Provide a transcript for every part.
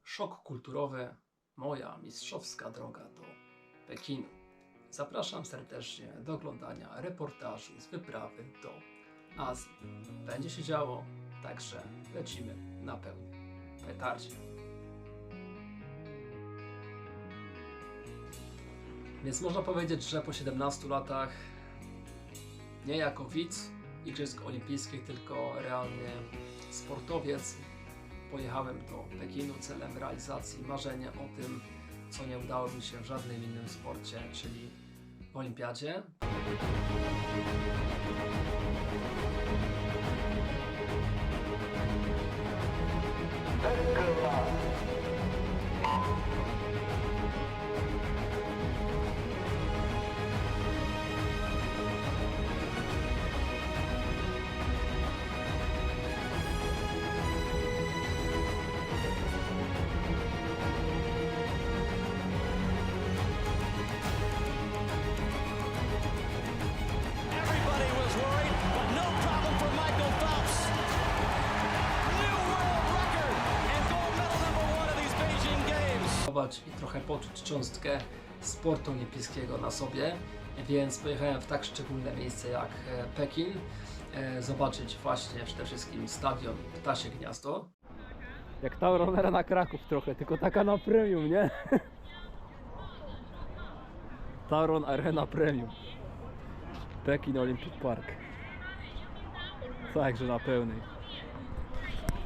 szok kulturowy, moja mistrzowska droga do Pekinu. Zapraszam serdecznie do oglądania reportażu z wyprawy do Azji. Będzie się działo, także lecimy na pełnym petardzie. Więc można powiedzieć, że po 17 latach nie jako widz Igrzysk Olimpijskich, tylko realnie sportowiec pojechałem do Pekinu celem realizacji marzenia o tym, co nie udało mi się w żadnym innym sporcie, czyli w olimpiadzie. I trochę poczuć cząstkę sportu olimpijskiego na sobie, więc pojechałem w tak szczególne miejsce jak Pekin, zobaczyć właśnie przede wszystkim stadion Ptasie Gniazdo. Jak Tauron Arena Kraków trochę, tylko taka na premium, nie? Tauron Arena Premium, Pekin Olympic Park. Także na pełnej.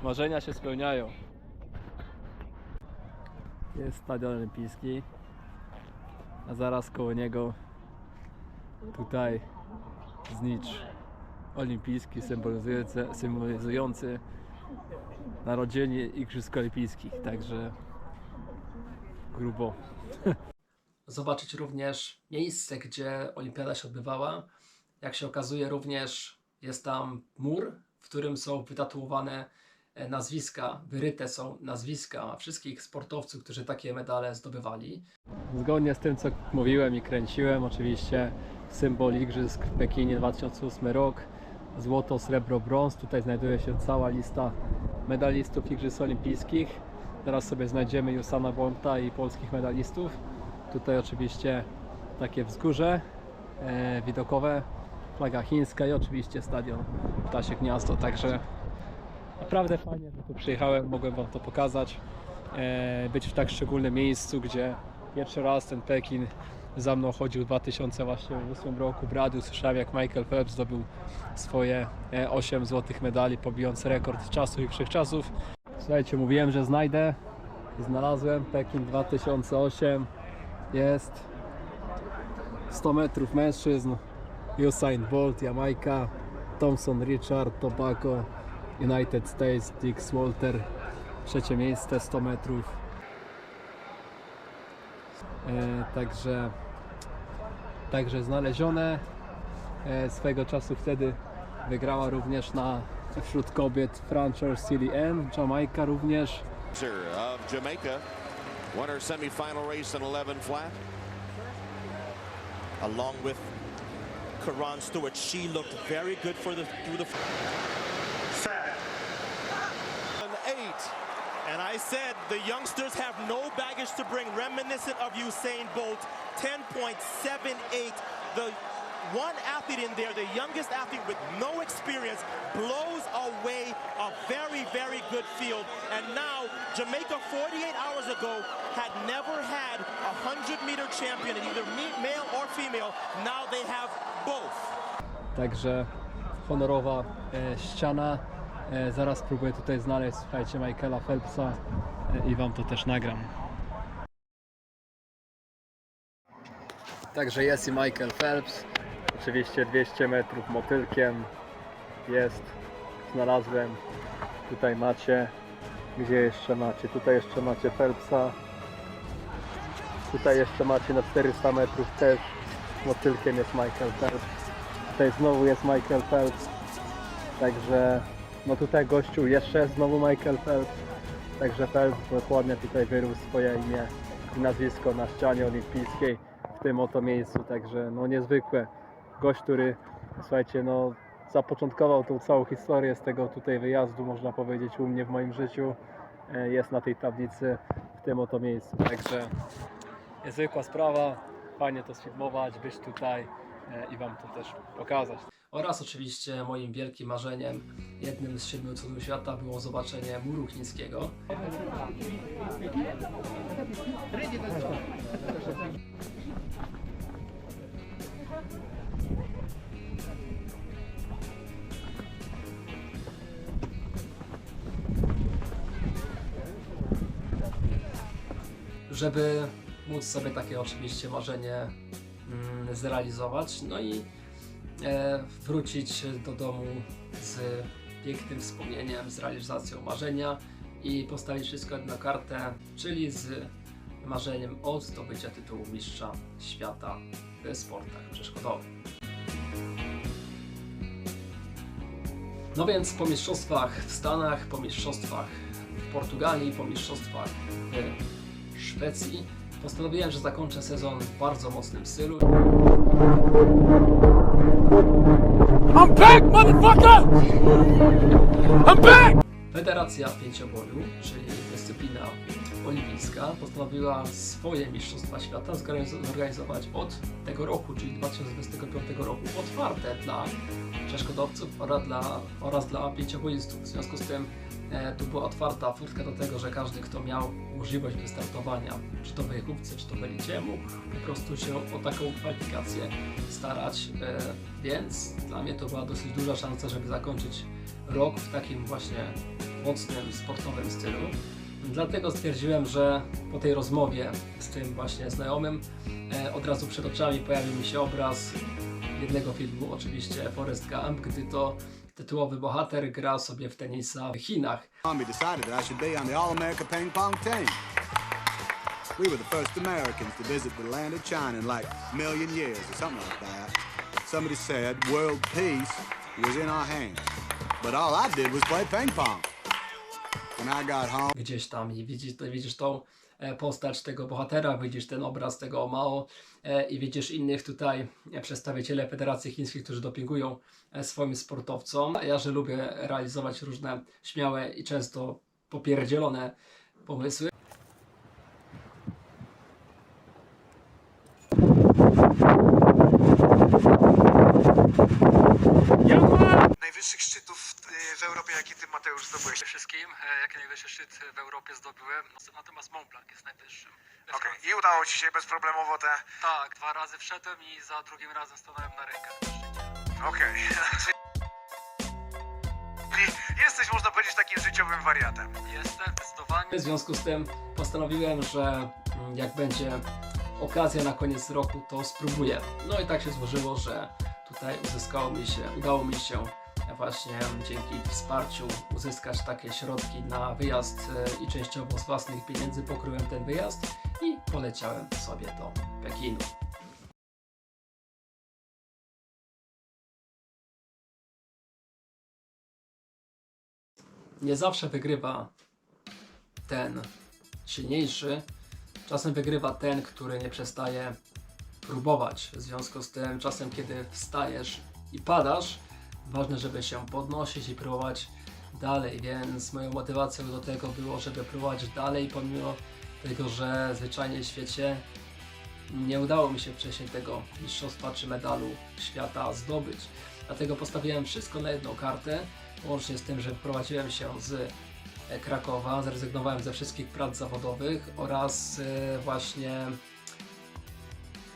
Marzenia się spełniają. Jest stadion olimpijski, a zaraz koło niego tutaj znicz olimpijski symbolizujący narodzenie Igrzysk Olimpijskich, także grubo. Zobaczyć również miejsce, gdzie olimpiada się odbywała. Jak się okazuje, również jest tam mur, w którym są wytatuowane nazwiska, wyryte są nazwiska wszystkich sportowców, którzy takie medale zdobywali. Zgodnie z tym, co mówiłem i kręciłem, oczywiście symbol Igrzysk w Pekinie 2008 rok, złoto, srebro, brąz. Tutaj znajduje się cała lista medalistów Igrzysk Olimpijskich. Teraz sobie znajdziemy Usaina Bolta i polskich medalistów. Tutaj oczywiście takie wzgórze widokowe, flaga chińska i oczywiście stadion Ptasie Gniazdo. Także naprawdę fajnie, że tu przyjechałem, mogłem Wam to pokazać, być w tak szczególnym miejscu, gdzie pierwszy raz ten Pekin za mną chodził w 2008 roku. W radiu słyszałem, jak Michael Phelps zdobył swoje 8 złotych medali, pobijąc rekord czasu i wszechczasów. Słuchajcie, mówiłem, że znajdę i znalazłem. Pekin 2008 jest 100 metrów mężczyzn, Usain Bolt, Jamajka, Thompson Richard, Tobago, United States, Dix Walter, trzecie miejsce, 100 metrów. Także znalezione. Swego czasu wtedy wygrała również wśród kobiet Frances Silly Ann, Jamajka również. Of Jamaica won her semi-final race in 11 flat. Along with Karan Stewart, she looked very good through the 8. And I said the youngsters have no baggage to bring, reminiscent of Usain Bolt. 10.78. The one athlete in there, the youngest athlete with no experience, blows away a very, very good field. And now Jamaica 48 hours ago had never had a 100-meter champion, either male or female. Now they have both. Także honorowa ściana. Zaraz spróbuję tutaj znaleźć, słuchajcie, Michaela Phelpsa i Wam to też nagram. Także jest i Michael Phelps. Oczywiście 200 metrów motylkiem jest. Znalazłem. Tutaj macie. Gdzie jeszcze macie? Tutaj jeszcze macie Phelpsa. Tutaj jeszcze macie na 400 metrów też. Motylkiem jest Michael Phelps. Tutaj znowu jest Michael Phelps. Także no tutaj gościu jeszcze znowu Michael Phelps. Także Phelps dokładnie tutaj wyrósł swoje imię i nazwisko na ścianie olimpijskiej w tym oto miejscu. Także no niezwykłe. Gość, który, słuchajcie, no zapoczątkował tą całą historię z tego tutaj wyjazdu, można powiedzieć, u mnie w moim życiu. jest na tej tablicy w tym oto miejscu. Także niezwykła sprawa, fajnie to sfilmować, być tutaj i Wam to też pokazać. Oraz oczywiście moim wielkim marzeniem, jednym z 7 cudów świata było zobaczenie muru chińskiego. Żeby móc sobie takie oczywiście marzenie zrealizować, no i wrócić do domu z pięknym wspomnieniem, z realizacją marzenia i postawić wszystko na kartę, czyli z marzeniem o zdobycia tytułu mistrza świata w sportach przeszkodowych. No więc po mistrzostwach w Stanach, po mistrzostwach w Portugalii, po mistrzostwach w Szwecji postanowiłem, że zakończę sezon w bardzo mocnym stylu. I'm back, motherfucker! I'm back! Federacja Pięcioboju, czyli dyscyplina olimpijska, postanowiła swoje mistrzostwa świata zorganizować od tego roku, czyli 2025 roku, otwarte dla przeszkodowców oraz dla pięcioboistów. W związku z tym tu była otwarta furtka do tego, że każdy, kto miał możliwość wystartowania, czy to w wejechówce, czy to w elicie, mógł po prostu się o taką kwalifikację starać, więc dla mnie to była dosyć duża szansa, żeby zakończyć rok w takim właśnie mocnym, sportowym stylu. Dlatego stwierdziłem, że po tej rozmowie z tym właśnie znajomym od razu przed oczami pojawił mi się obraz jednego filmu, oczywiście Forrest Gump, gdy to tytułowy bohater gra sobie w tenisa w Chinach. Army decided that I should be on the All-America Ping Pong team. We were the first Americans to visit the land of China in like a million years or something like that. Somebody said world peace was in our hands. But all I did was play ping pong. When I got home, Gdzieś tam i widzisz tą postać tego bohatera, widzisz ten obraz tego Mao i widzisz innych tutaj przedstawiciele Federacji Chińskiej, którzy dopingują swoim sportowcom. Ja, że lubię realizować różne śmiałe i często popierdzielone pomysły. Najwyższych szczytów w Europie, jaki ty, Mateusz, zdobyłeś? Wszystkim, jaki najwyższy szczyt w Europie zdobyłem, natomiast Mont Blanc jest najwyższym. Okej. I udało ci się bezproblemowo te... Tak, 2 razy wszedłem i za drugim razem stanąłem na rękach. Okej. Czyli jesteś, można powiedzieć, takim życiowym wariatem. Jestem zdecydowanie. W związku z tym postanowiłem, że jak będzie okazja na koniec roku, to spróbuję. No i tak się złożyło, że tutaj udało mi się właśnie dzięki wsparciu uzyskać takie środki na wyjazd i częściowo z własnych pieniędzy pokryłem ten wyjazd i poleciałem sobie do Pekinu. Nie zawsze wygrywa ten silniejszy, czasem wygrywa ten, który nie przestaje próbować. W związku z tym czasem, kiedy wstajesz i padasz, ważne, żeby się podnosić i próbować dalej, więc moją motywacją do tego było, żeby próbować dalej, pomimo tego, że zwyczajnie w świecie nie udało mi się wcześniej tego mistrzostwa czy medalu świata zdobyć. Dlatego postawiłem wszystko na jedną kartę, łącznie z tym, że wyprowadziłem się z Krakowa, zrezygnowałem ze wszystkich prac zawodowych oraz właśnie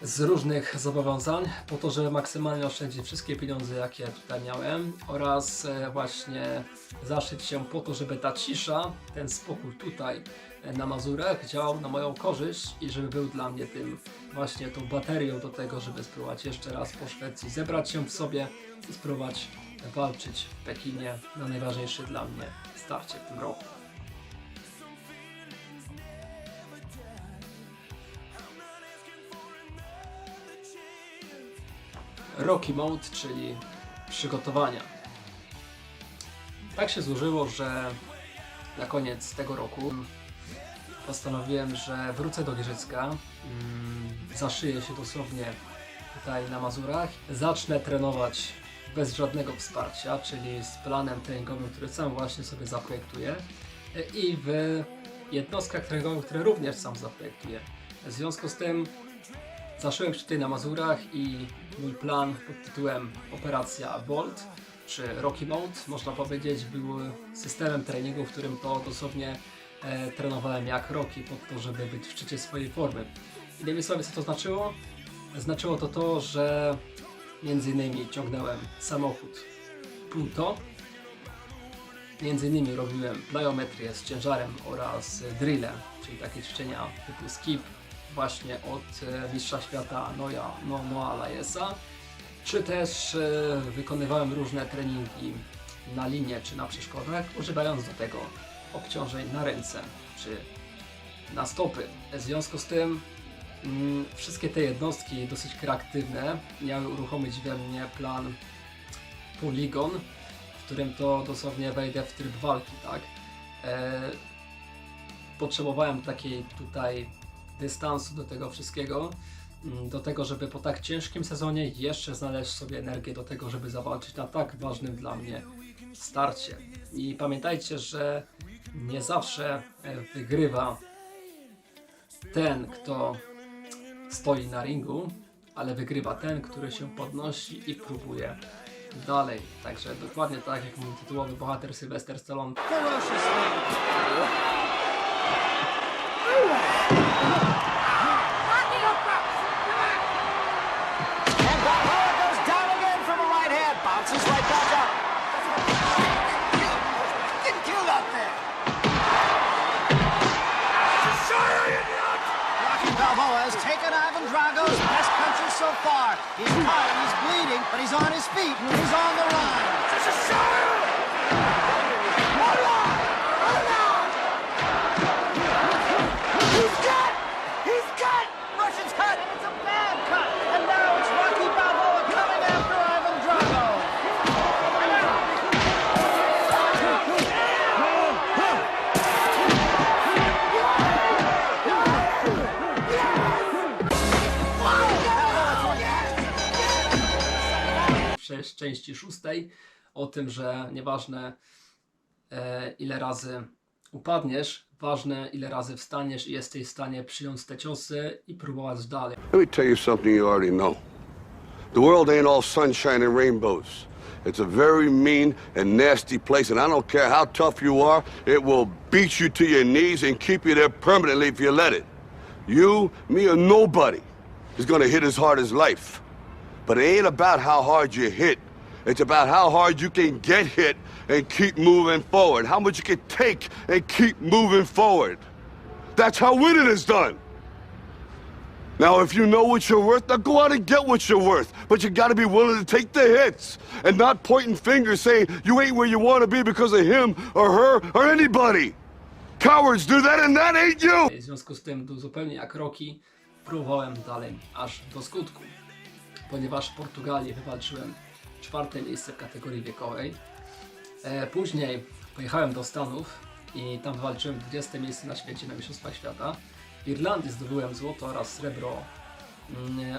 z różnych zobowiązań po to, żeby maksymalnie oszczędzić wszystkie pieniądze, jakie tutaj miałem, oraz właśnie zaszyć się po to, żeby ta cisza, ten spokój tutaj na Mazurach działał na moją korzyść i żeby był dla mnie tym właśnie tą baterią do tego, żeby spróbować jeszcze raz po Szwecji zebrać się w sobie i spróbować walczyć w Pekinie na najważniejszy dla mnie starcie w tym roku. Rocky Mode, czyli przygotowania. Tak się złożyło, że na koniec tego roku postanowiłem, że wrócę do Giżycka, zaszyję się dosłownie tutaj na Mazurach, zacznę trenować bez żadnego wsparcia, czyli z planem treningowym, który sam właśnie sobie zaprojektuję i w jednostkach treningowych, które również sam zaprojektuję. W związku z tym zaszyłem się tutaj na Mazurach i mój plan pod tytułem Operacja Bolt, czy Rocky Mode, można powiedzieć, był systemem treningu, w którym to dosłownie trenowałem jak Rocky po to, żeby być w szczycie swojej formy. Innymi słowy, co to znaczyło? Znaczyło to to, że między innymi ciągnąłem samochód Punto, między innymi robiłem plyometrię z ciężarem oraz drille, czyli takie ćwiczenia typu skip właśnie od mistrza świata Noah Lyesa, czy też wykonywałem różne treningi na linie czy na przeszkodach, używając do tego obciążeń na ręce czy na stopy. W związku z tym wszystkie te jednostki dosyć kreatywne miały uruchomić we mnie plan Polygon, w którym to dosłownie wejdę w tryb walki, tak? Potrzebowałem takiej tutaj dystansu do tego wszystkiego, do tego, żeby po tak ciężkim sezonie jeszcze znaleźć sobie energię do tego, żeby zawalczyć na tak ważnym dla mnie starcie. I pamiętajcie, że nie zawsze wygrywa ten, kto stoi na ringu, ale wygrywa ten, który się podnosi i próbuje dalej. Także dokładnie tak jak mój tytułowy bohater Sylvester Stallone. Balboa has taken Ivan Drago's best puncher so far. He's tired, he's bleeding, but he's on his feet and he's on the line. He's cut! He's cut! Russian's cut, and it's a bad cut. And now it's Rocky Balboa coming after Ivan Drago. W części 6 o tym, że nieważne ile razy upadniesz, ważne ile razy wstaniesz i jesteś w stanie przyjąć te ciosy i próbować dalej. Let me tell you something you already know. The world ain't all sunshine and rainbows. It's a very mean and nasty place, and I don't care how tough you are, it will beat you to your knees and keep you there permanently if you let it. You, me, or nobody is gonna hit as hard as life. But it ain't about how hard you hit. It's about how hard you can get hit and keep moving forward. How much you can take and keep moving forward. That's how winning is done. Now, if you know what you're worth, now go out and get what you're worth. But you gotta be willing to take the hits and not pointing fingers saying you ain't where you want to be because of him or her or anybody. Cowards do that and that ain't you! W związku z tym, zupełnie jak Rocky, próbowałem dalej aż do skutku. Ponieważ w Portugalii wywalczyłem 4. miejsce w kategorii wiekowej. Później pojechałem do Stanów i tam wywalczyłem 20. miejsce na świecie na Mistrzostwach Świata. W Irlandii zdobyłem złoto oraz srebro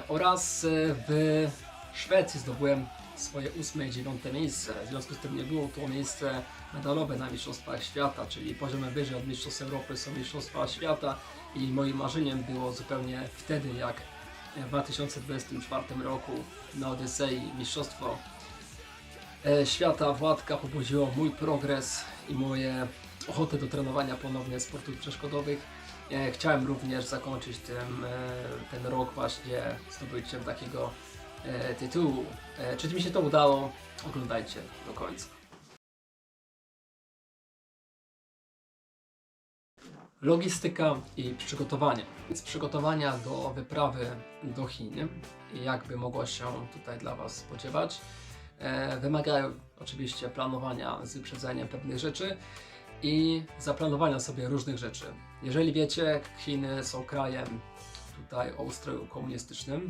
oraz w Szwecji zdobyłem swoje 8. i 9. miejsce. W związku z tym nie było to miejsce medalowe na Mistrzostwach Świata, czyli poziomem wyżej od Mistrzostw Europy są Mistrzostwa Świata i moim marzeniem było zupełnie wtedy, jak w 2024 roku na Odysei Mistrzostwo Świata Władka pobudziło mój progres i moje ochotę do trenowania ponownie sportów przeszkodowych. Chciałem również zakończyć ten rok właśnie zdobyciem takiego tytułu. Czy mi się to udało? Oglądajcie do końca. Logistyka i przygotowanie. Więc przygotowania do wyprawy do Chin, jakby mogło się tutaj dla Was spodziewać, wymagają oczywiście planowania z wyprzedzeniem pewnych rzeczy i zaplanowania sobie różnych rzeczy. Jeżeli wiecie, Chiny są krajem tutaj o ustroju komunistycznym,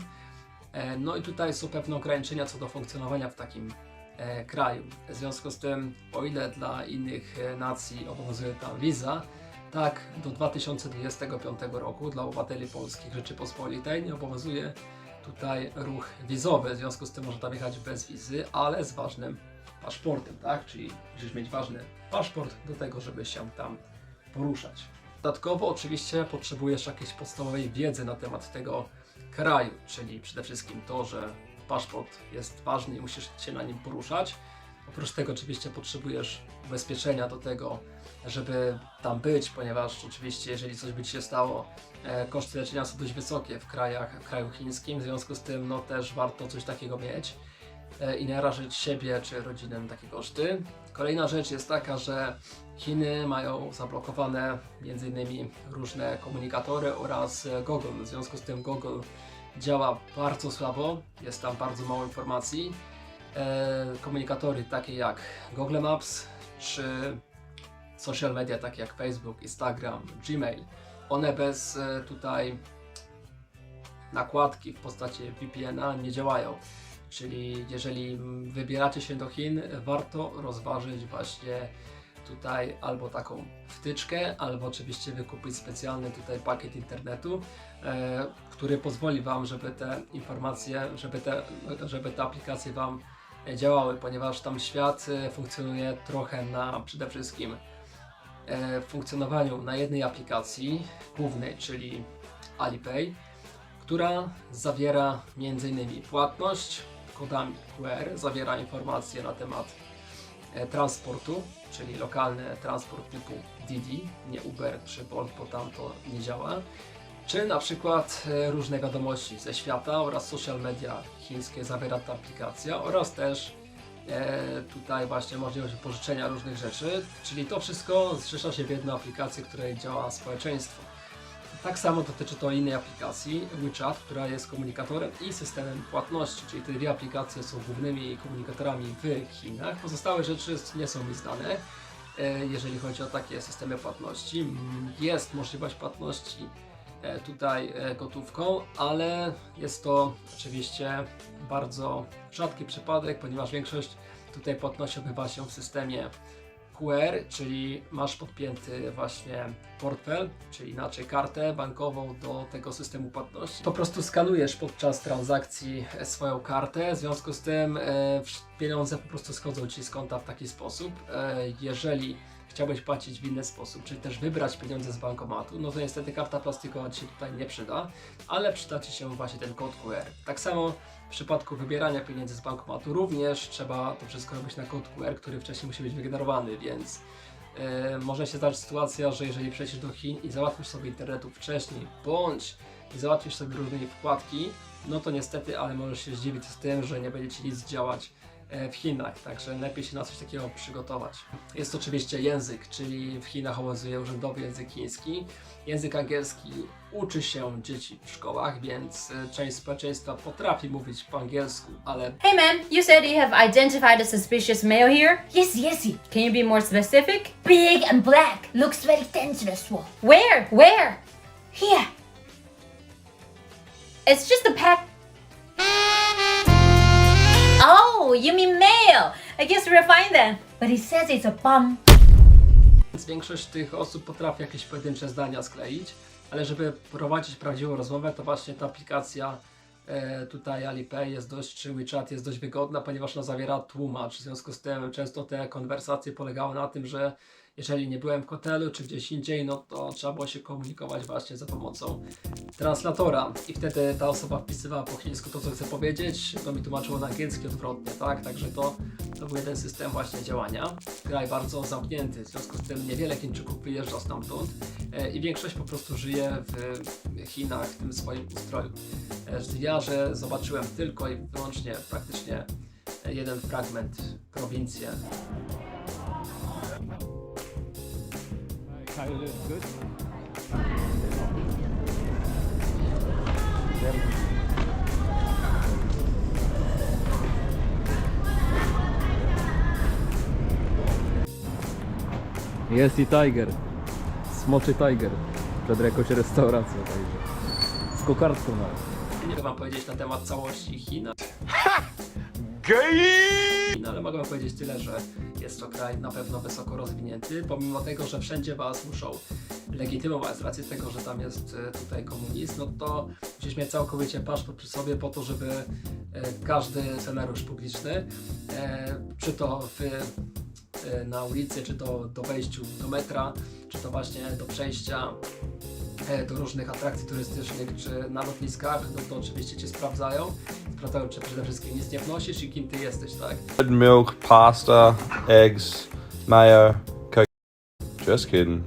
no i tutaj są pewne ograniczenia co do funkcjonowania w takim kraju. W związku z tym, o ile dla innych nacji obowiązuje tam wiza, tak do 2025 roku dla obywateli polskich Rzeczypospolitej nie obowiązuje tutaj ruch wizowy. W związku z tym można tam jechać bez wizy, ale z ważnym paszportem, tak? Czyli musisz mieć ważny paszport do tego, żeby się tam poruszać. Dodatkowo oczywiście potrzebujesz jakiejś podstawowej wiedzy na temat tego kraju, czyli przede wszystkim to, że paszport jest ważny i musisz się na nim poruszać. Oprócz tego oczywiście potrzebujesz ubezpieczenia do tego, żeby tam być, ponieważ oczywiście jeżeli coś by Ci się stało, koszty leczenia są dość wysokie w kraju chińskim, w związku z tym no też warto coś takiego mieć i nie narażyć siebie czy rodzinę na takie koszty. Kolejna rzecz jest taka, że Chiny mają zablokowane m.in. różne komunikatory oraz Google, w związku z tym Google działa bardzo słabo, jest tam bardzo mało informacji. Komunikatory takie jak Google Maps czy social media takie jak Facebook, Instagram, Gmail, one bez tutaj nakładki w postaci VPN-a nie działają. Czyli jeżeli wybieracie się do Chin, warto rozważyć właśnie tutaj albo taką wtyczkę, albo oczywiście wykupić specjalny tutaj pakiet internetu, który pozwoli Wam, żeby te informacje, żeby te aplikacje Wam działały, ponieważ tam świat funkcjonuje trochę na przede wszystkim funkcjonowaniu na jednej aplikacji głównej, czyli Alipay, która zawiera m.in. płatność kodami QR, zawiera informacje na temat transportu, czyli lokalny transport typu Didi, nie Uber czy Bolt, bo tam to nie działa, czy na przykład różne wiadomości ze świata oraz social media chińskie zawiera ta aplikacja oraz też tutaj właśnie możliwość pożyczenia różnych rzeczy, czyli to wszystko zrzesza się w jedną aplikację, w której działa społeczeństwo. Tak samo dotyczy to innej aplikacji, WeChat, która jest komunikatorem i systemem płatności, czyli te dwie aplikacje są głównymi komunikatorami w Chinach. Pozostałe rzeczy nie są mi znane, jeżeli chodzi o takie systemy płatności. Jest możliwość płatności tutaj gotówką, ale jest to oczywiście bardzo rzadki przypadek, ponieważ większość tutaj płatności odbywa się w systemie QR, czyli masz podpięty właśnie portfel, czyli inaczej kartę bankową do tego systemu płatności. Po prostu skanujesz podczas transakcji swoją kartę, w związku z tym pieniądze po prostu schodzą Ci z konta w taki sposób. Jeżeli chciałbyś płacić w inny sposób, czyli też wybrać pieniądze z bankomatu, no to niestety karta plastikowa Ci się tutaj nie przyda, ale przyda Ci się właśnie ten kod QR. Tak samo w przypadku wybierania pieniędzy z bankomatu również trzeba to wszystko robić na kod QR, który wcześniej musi być wygenerowany, więc może się zdarzyć sytuacja, że jeżeli przejdziesz do Chin i załatwisz sobie internetu wcześniej, bądź i załatwisz sobie różne wkładki, no to niestety, ale możesz się zdziwić z tym, że nie będzie Ci nic działać w Chinach, także lepiej się na coś takiego przygotować. Jest oczywiście język, czyli w Chinach obowiązuje urzędowy język chiński. Język angielski uczy się dzieci w szkołach, więc część społeczeństwa potrafi mówić po angielsku, ale... Hey man, you said you have identified a suspicious male here? Yes, Yesi. Can you be more specific? Big and black. Looks very dangerous. Where? Where? Here. It's just a pack. Oh, you mean male. I guess we're fine then. But he says it's a bum. Więc większość tych osób potrafi jakieś pojedyncze zdania skleić, ale żeby prowadzić prawdziwą rozmowę, to właśnie ta aplikacja tutaj Alipay jest dość, czy WeChat jest dość wygodna, ponieważ ona zawiera tłumacz. W związku z tym często te konwersacje polegały na tym, że jeżeli nie byłem w hotelu czy gdzieś indziej, no to trzeba było się komunikować właśnie za pomocą translatora i wtedy ta osoba wpisywała po chińsku to, co chce powiedzieć, to mi tłumaczyło na angielski odwrotnie, tak? Także to był jeden system właśnie działania. Kraj bardzo zamknięty, w związku z tym niewiele Chińczyków wyjeżdża stamtąd i większość po prostu żyje w Chinach, w tym swoim ustroju. Ja, że zobaczyłem tylko i wyłącznie praktycznie jeden fragment, prowincję. Jest i Tiger, Smoczy Tiger, przed jakąś restauracją, także z kokardką nawet. Nie chcę Wam powiedzieć na temat całości Chin. No ale mogę powiedzieć tyle, że jest to kraj na pewno wysoko rozwinięty, pomimo tego, że wszędzie was muszą legitymować z racji tego, że tam jest tutaj komunizm, no to musisz mieć całkowicie paszport przy sobie po to, żeby każdy scenariusz publiczny, czy to na ulicy, czy to do wejściu do metra, czy to właśnie do przejścia do różnych atrakcji turystycznych, czy na lotniskach, no to oczywiście Cię sprawdzają, czy przede wszystkim nic nie wnosisz i kim Ty jesteś, tak? Bread, milk, pasta, eggs, mayo, coke. Just kidding.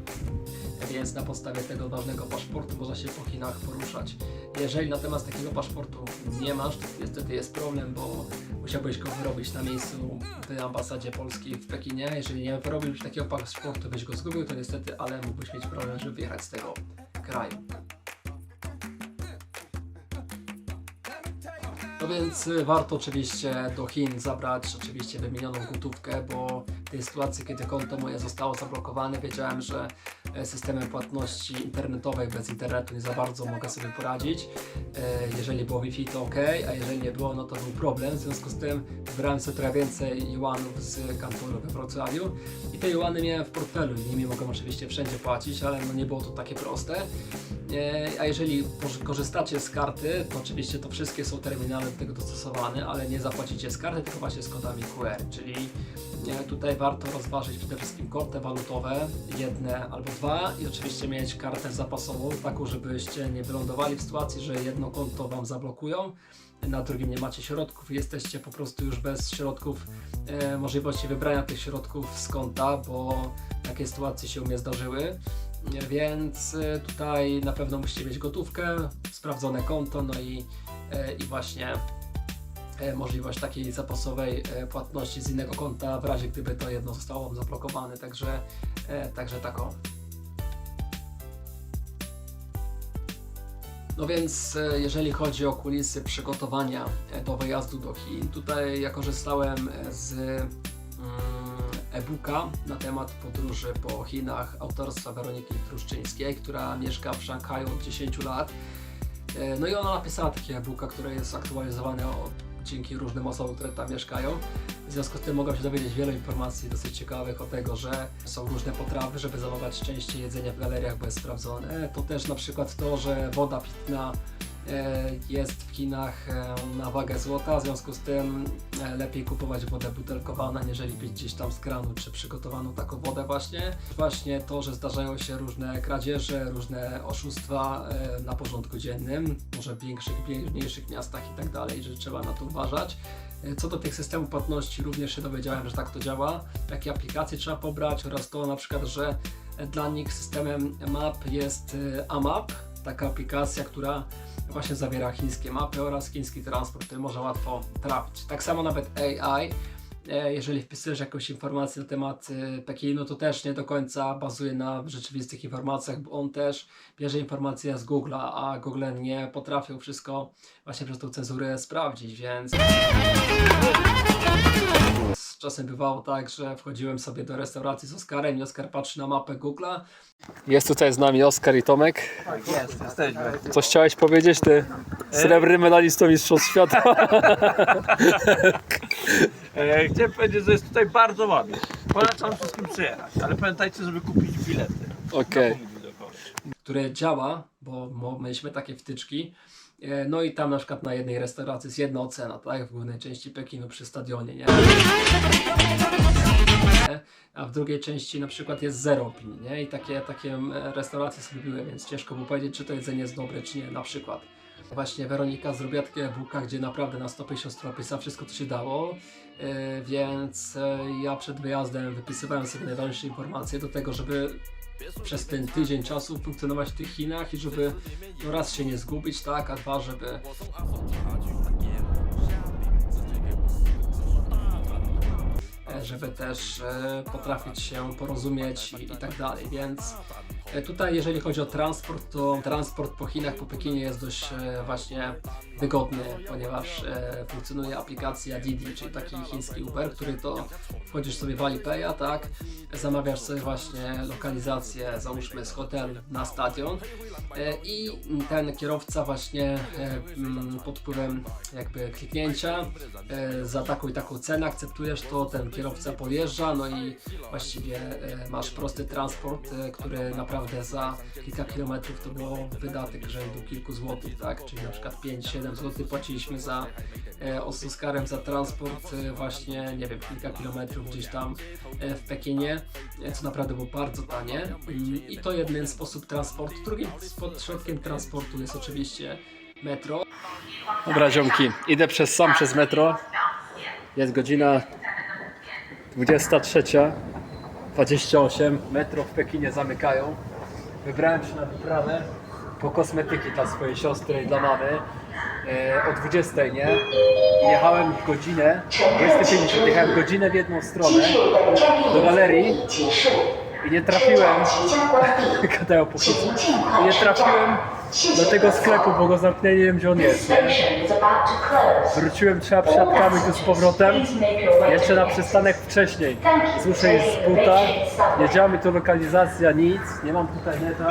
Więc na podstawie tego ważnego paszportu można się po Chinach poruszać. Jeżeli natomiast takiego paszportu nie masz, to niestety jest problem, bo musiałbyś go wyrobić na miejscu w ambasadzie polskiej w Pekinie. Jeżeli nie wyrobiłbyś takiego paszportu, byś go zgubił, to niestety, ale mógłbyś mieć problem, żeby wyjechać z tego kraju. No więc warto oczywiście do Chin zabrać oczywiście wymienioną gotówkę, bo w tej sytuacji, kiedy konto moje zostało zablokowane, wiedziałem, że systemem płatności internetowej bez internetu nie za bardzo mogę sobie poradzić. Jeżeli było Wi-Fi, to ok, a jeżeli nie było, no to był problem. W związku z tym wybrałem sobie trochę więcej juanów z kantonu we Wrocławiu i te juany miałem w portfelu i nimi mogłem oczywiście wszędzie płacić, ale no nie było to takie proste. A jeżeli korzystacie z karty, to oczywiście to wszystkie są terminale do tego dostosowane, ale nie zapłacicie z karty, tylko właśnie z kodami QR, czyli tutaj warto rozważyć przede wszystkim korty walutowe, jedne albo dwa i oczywiście mieć kartę zapasową, taką żebyście nie wylądowali w sytuacji, że jedno konto Wam zablokują, na drugim nie macie środków i jesteście po prostu już bez środków, możliwości wybrania tych środków z konta, bo takie sytuacje się u mnie zdarzyły. Więc tutaj na pewno musicie mieć gotówkę, sprawdzone konto, no i właśnie możliwość takiej zapasowej płatności z innego konta w razie gdyby to jedno zostało zablokowane, także taką. No więc jeżeli chodzi o kulisy przygotowania do wyjazdu do Chin, tutaj ja korzystałem z e-booka na temat podróży po Chinach autorstwa Weroniki Truszczyńskiej, która mieszka w Szanghaju od 10 lat. No i ona napisała takie e-booka, które jest aktualizowane dzięki różnym osobom, które tam mieszkają. W związku z tym mogłem się dowiedzieć wiele informacji dosyć ciekawych o tego, że są różne potrawy, żeby zamawiać częściej jedzenie w galeriach, bo jest sprawdzone. To też na przykład to, że woda pitna jest w Chinach na wagę złota, w związku z tym lepiej kupować wodę butelkowaną, aniżeli pić gdzieś tam z kranu, czy przygotowaną taką wodę właśnie. Właśnie to, że zdarzają się różne kradzieże, różne oszustwa na porządku dziennym, może w większych, mniejszych miastach i tak dalej, że trzeba na to uważać. Co do tych systemów płatności również się dowiedziałem, że tak to działa, jakie aplikacje trzeba pobrać oraz to na przykład, że dla nich systemem map jest AMAP, taka aplikacja, która właśnie zawiera chińskie mapy oraz chiński transport, który można łatwo trafić. Tak samo nawet AI, jeżeli wpisujesz jakąś informację na temat Pekinu, to też nie do końca bazuje na rzeczywistych informacjach, bo on też bierze informacje z Google'a, a Google nie potrafią wszystko właśnie przez tą cenzurę sprawdzić, więc czasem bywało tak, że wchodziłem sobie do restauracji z Oskarem i Oskar patrzy na mapę Google'a. Jest tutaj z nami Oskar i Tomek. Jest, jesteśmy. Coś chciałeś powiedzieć, ty srebrny medalistą Mistrzostw Świata? Chciałem powiedzieć, że jest tutaj bardzo ładnie. Polecam wszystkim przyjechać, ale pamiętajcie, żeby kupić bilety. Okej. Które działa, bo mieliśmy takie wtyczki. No i tam na przykład na jednej restauracji jest jedna ocena, tak? W głównej części Pekinu przy stadionie, nie? A w drugiej części na przykład jest 0 opinii, nie? I takie restauracje sobie były, więc ciężko było powiedzieć, czy to jedzenie jest dobre, czy nie, na przykład. Właśnie Weronika zrobiła takie e-booka, gdzie naprawdę na 150 stron opisała wszystko, co się dało, więc ja przed wyjazdem wypisywałem sobie najważniejsze informacje do tego, żeby przez ten tydzień czasu funkcjonować w tych Chinach i żeby no raz się nie zgubić, tak, a dwa, żeby też potrafić się porozumieć i tak dalej, więc Tutaj jeżeli chodzi o transport, to transport po Chinach, po Pekinie jest dość właśnie wygodny, ponieważ funkcjonuje aplikacja Didi, czyli taki chiński Uber, który to wchodzisz sobie w Alipaya, tak, zamawiasz sobie właśnie lokalizację, załóżmy z hotelu na stadion i ten kierowca właśnie pod wpływem jakby kliknięcia za taką i taką cenę akceptujesz to, ten kierowca podjeżdża, no i właściwie masz prosty transport, który naprawdę za kilka kilometrów to było wydatek rzędu kilku złotych, tak, czyli na przykład 5-7 zł płaciliśmy za z Oscarem za transport właśnie, nie wiem, kilka kilometrów gdzieś tam w Pekinie, co naprawdę było bardzo tanie i to jeden sposób transportu. Drugim środkiem transportu jest oczywiście metro. Dobra ziomki, idę sam przez metro. Jest godzina 23:28. Metro w Pekinie zamykają. Wybrałem się na wyprawę po kosmetyki dla swojej siostry i dla mamy o 20, nie? I jechałem godzinę, 20:50, jechałem godzinę w jedną stronę do galerii i nie trafiłem, gadają po chińsku, i nie trafiłem do tego sklepu, bo go zamknęli, nie wiem gdzie on jest, nie? Wróciłem 3 przesiadkami tu z powrotem, jeszcze na przystanek wcześniej. Słyszę jest z buta, nie działa mi tu lokalizacja, nic, nie mam tutaj neta.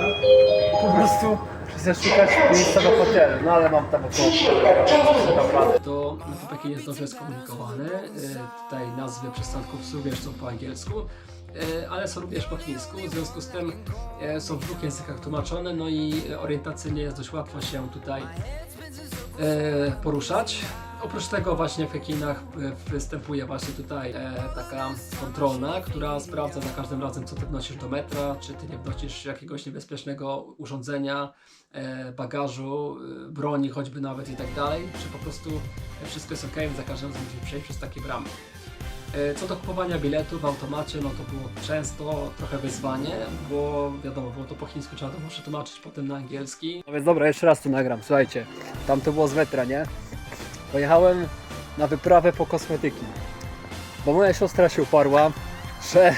Po prostu chcę szukać miejsca do hotelu, no ale mam tam około 4. To w Pekinie jest dobrze skomunikowane, tutaj nazwy przystanków również są po angielsku, ale są również po chińsku, w związku z tym są w 2 językach tłumaczone, no i orientacyjnie jest dość łatwo się tutaj poruszać. Oprócz tego właśnie w Pekinach występuje właśnie tutaj taka kontrolna, która sprawdza za każdym razem, co ty wnosisz do metra, czy ty nie wnosisz jakiegoś niebezpiecznego urządzenia, bagażu, broni choćby nawet i tak dalej, czy po prostu wszystko jest ok, za każdym razem musimy przejść przez takie bramy. Co do kupowania biletu w automacie, no to było często trochę wyzwanie, bo wiadomo, było to po chińsku, trzeba to przetłumaczyć potem na angielski. No więc dobra, jeszcze raz tu nagram, słuchajcie, tam to było z metra, nie? Pojechałem na wyprawę po kosmetyki, bo moja siostra się uparła, że